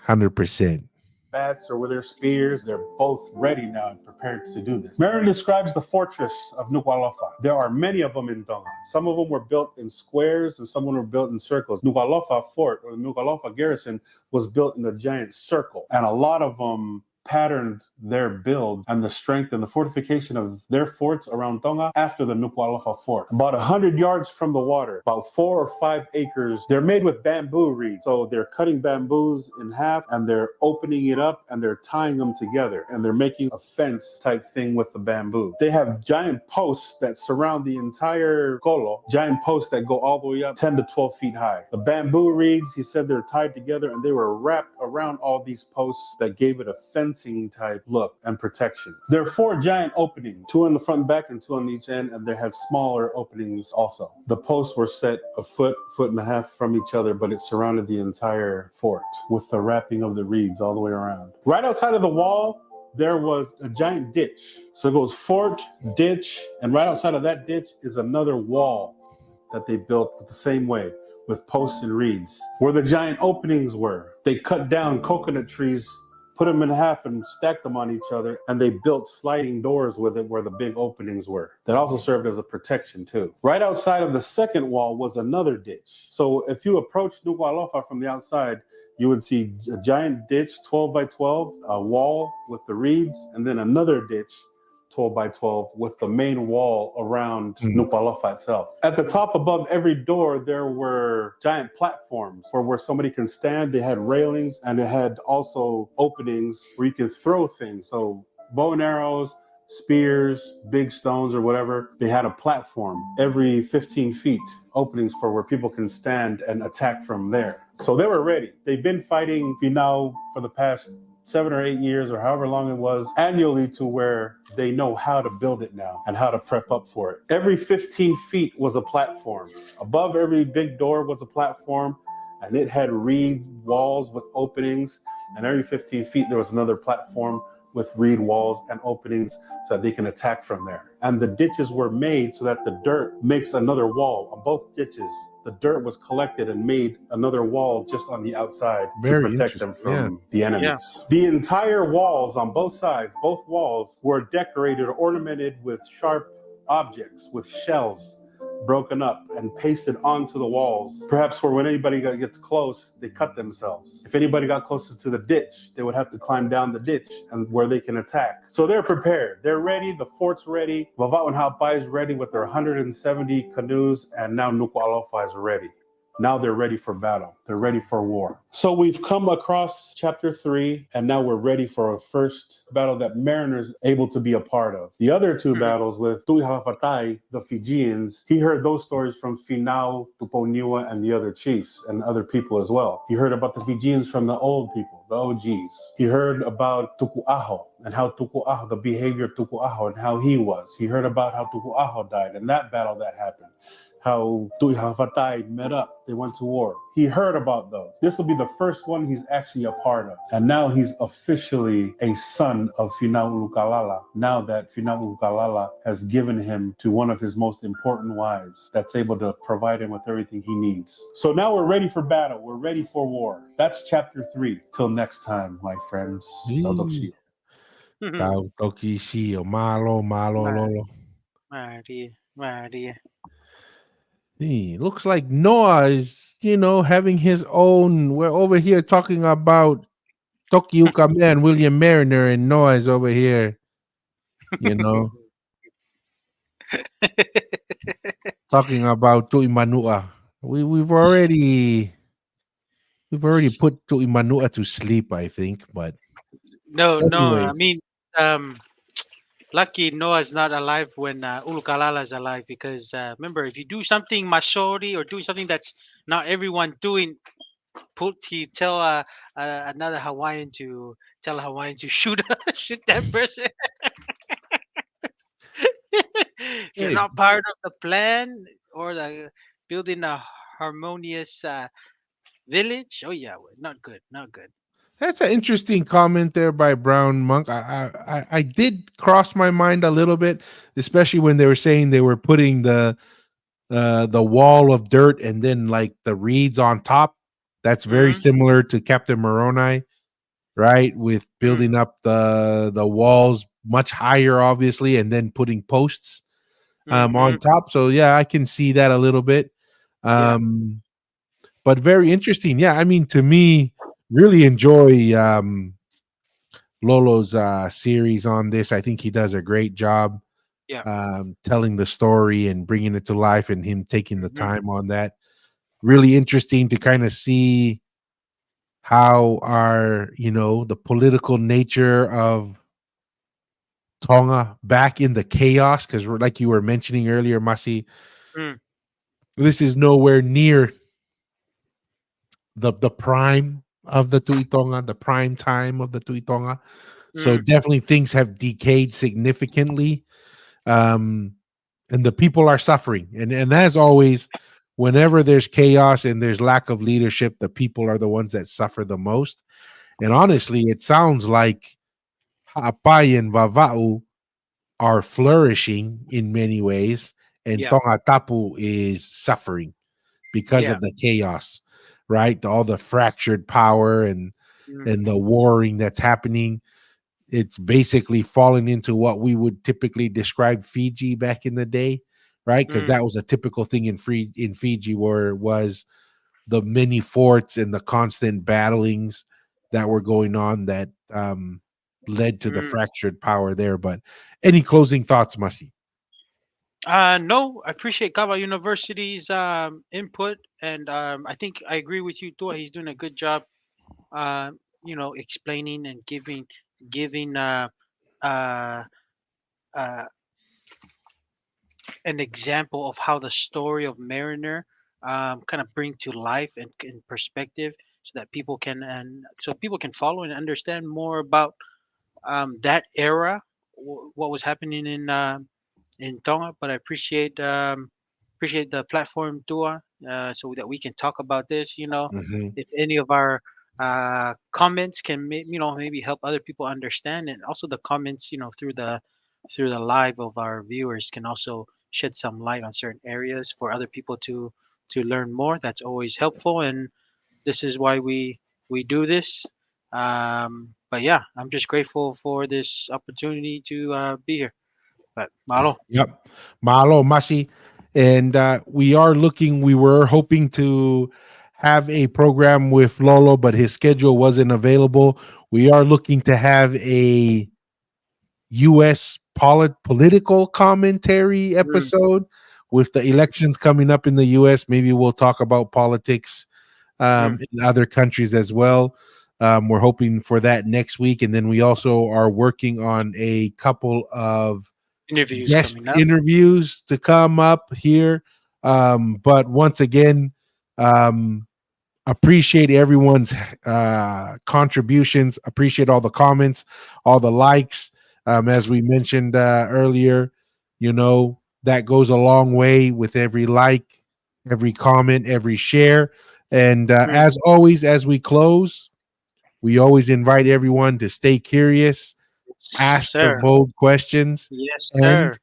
100%. Bats or with their spears. They're both ready now and prepared to do this. Marin describes the fortress of Nuku'alofa. There are many of them in Tonga. Some of them were built in squares and some of them were built in circles. Nuku'alofa fort or the Nuku'alofa garrison was built in a giant circle, and a lot of them patterned their build and the strength and the fortification of their forts around Tonga after the Nuku'alofa fort. About 100 yards from the water, about 4 or 5 acres. They're made with bamboo reeds. So they're cutting bamboos in half and they're opening it up and they're tying them together and they're making a fence type thing with the bamboo. They have giant posts that surround the entire kolo, giant posts that go all the way up 10 to 12 feet high. The bamboo reeds, he said, they're tied together and they were wrapped around all these posts that gave it a fencing type look and protection. There are 4 giant openings, 2 on the front and back and 2 on each end, and they had smaller openings also. The posts were set a foot and a half from each other, but it surrounded the entire fort with the wrapping of the reeds all the way around. Right outside of the wall, there was a giant ditch. So it goes fort, ditch, and right outside of that ditch is another wall that they built the same way with posts and reeds. Where the giant openings were, they cut down coconut trees, put them in half and stacked them on each other, and they built sliding doors with it where the big openings were. That also served as a protection too. Right outside of the second wall was another ditch. So if you approach Nuku'alofa from the outside, you would see a giant ditch, 12 by 12, a wall with the reeds, and then another ditch, 12 by 12, with the main wall around Nuku'alofa itself. At the top above every door, there were giant platforms for where somebody can stand. They had railings and it had also openings where you could throw things. So bow and arrows, spears, big stones or whatever. They had a platform every 15 feet, openings for where people can stand and attack from there. So they were ready. They've been fighting Finau for the past 7 or 8 years or however long it was annually, to where they know how to build it now and how to prep up for it. Every 15 feet was a platform. Above every big door was a platform, and it had reed walls with openings. And every 15 feet there was another platform with reed walls and openings so that they can attack from there. And the ditches were made so that the dirt makes another wall on both ditches. The dirt was collected and made another wall just on the outside to protect them from the enemies. Yeah. The entire walls on both sides, both walls, were decorated or ornamented with sharp objects, with shells broken up and pasted onto the walls. Perhaps for when anybody gets close, they cut themselves. If anybody got closest to the ditch, they would have to climb down the ditch and where they can attack. So they're prepared. They're ready. The fort's ready. Vava'u Ha'apai is ready with their 170 canoes, and now Nuku'alofa is ready. Now they're ready for battle. They're ready for war. So we've come across chapter 3, and now we're ready for a first battle that Mariner's able to be a part of. The other 2 battles with Tui Halafatai, the Fijians, he heard those stories from Finau, Tuponiua, and the other chiefs and other people as well. He heard about the Fijians from the old people, the OGs. He heard about Tuku'aho and how Tuku'aho, the behavior of Tuku'aho and how he was. He heard about how Tuku'aho died and that battle that happened. How Tui Halafatai met up, they went to war. He heard about those. This will be the first one he's actually a part of. And now he's officially a son of Finau Ulukalala, now that Finau Ulukalala has given him to one of his most important wives that's able to provide him with everything he needs. So now we're ready for battle. We're ready for war. That's chapter 3. Till next time, my friends. Ldks. Malo, lolo. Maria. Looks like Noah is, having his own. We're over here talking about Tokiuka Man, William Mariner, and Noah is over here, talking about Tu'imanua. We've already put Tu'imanua to sleep, I think. But No, I anyways, mean, lucky Noah's not alive when Ulukalala is alive, because remember, if you do something Mashori or doing something that's not everyone doing, he tell another Hawaiian to tell a Hawaiian to shoot shoot that person. If you're hey, not part of the plan or the building a harmonious village, oh yeah, not good, not good. that's an interesting comment there by Brown Monk. I did cross my mind a little bit, especially when they were saying they were putting the wall of dirt and then like the reeds on top. That's very similar to Captain Moroni, right? With building up the walls much higher, obviously, and then putting posts on top. So yeah, I can see that a little bit. But very interesting. Yeah, I mean, to me, really enjoy Lolo's series on this. I think he does a great job Yeah. telling the story and bringing it to life, and him taking the Hmm. time on that. Really interesting to kind of see how our, the political nature of Tonga back in the chaos, because like you were mentioning earlier, Masi, Mm, this is nowhere near the prime of the Tuitonga, the prime time of the Tuitonga. So mm, definitely things have decayed significantly. Um, and the people are suffering. And as always, whenever there's chaos and there's lack of leadership, the people are the ones that suffer the most. And honestly, it sounds like Ha'apai and Vava'u are flourishing in many ways, and yeah. Tongatapu is suffering because Yeah. of the chaos, right? All the fractured power Mm, and the warring that's happening. It's basically falling into what we would typically describe Fiji back in the day, right? Because mm, that was a typical thing in Fiji, where it was the many forts and the constant battlings that were going on that led to the mm. fractured power there. But any closing thoughts, Masi? No, I appreciate Kava University's input, and I think I agree with you, Tua. He's doing a good job, explaining and giving uh, uh, an example of how the story of Mariner kind of bring to life and in perspective, so that people can follow and understand more about that era, what was happening in Tonga. But I appreciate the platform, Tua, so that we can talk about this. Hmm. If any of our comments can maybe help other people understand, and also the comments through the live of our viewers can also shed some light on certain areas for other people to learn more. That's always helpful, and this is why we do this. But yeah, I'm just grateful for this opportunity to be here. But malo. Yep. Malo, Masi. And we were hoping to have a program with Lolo, but his schedule wasn't available. We are looking to have a U.S. Political commentary Mm, episode with the elections coming up in the U.S. Maybe we'll talk about politics mm. in other countries as well. We're hoping for that next week. And then we also are working on a couple of Interviews guest coming up. interviews to come up here. But once again, um, appreciate everyone's contributions, appreciate all the comments, all the likes. As we mentioned earlier, that goes a long way with every like, every comment, every share. And Mm. as always, as we close, we always invite everyone to stay curious, Yes, ask the sir. bold questions, Yes, and sir.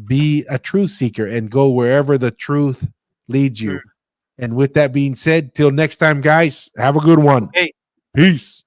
be a truth seeker and go wherever the truth leads Mm. you. And with that being said, till next time, guys, have a good one. Okay. Peace.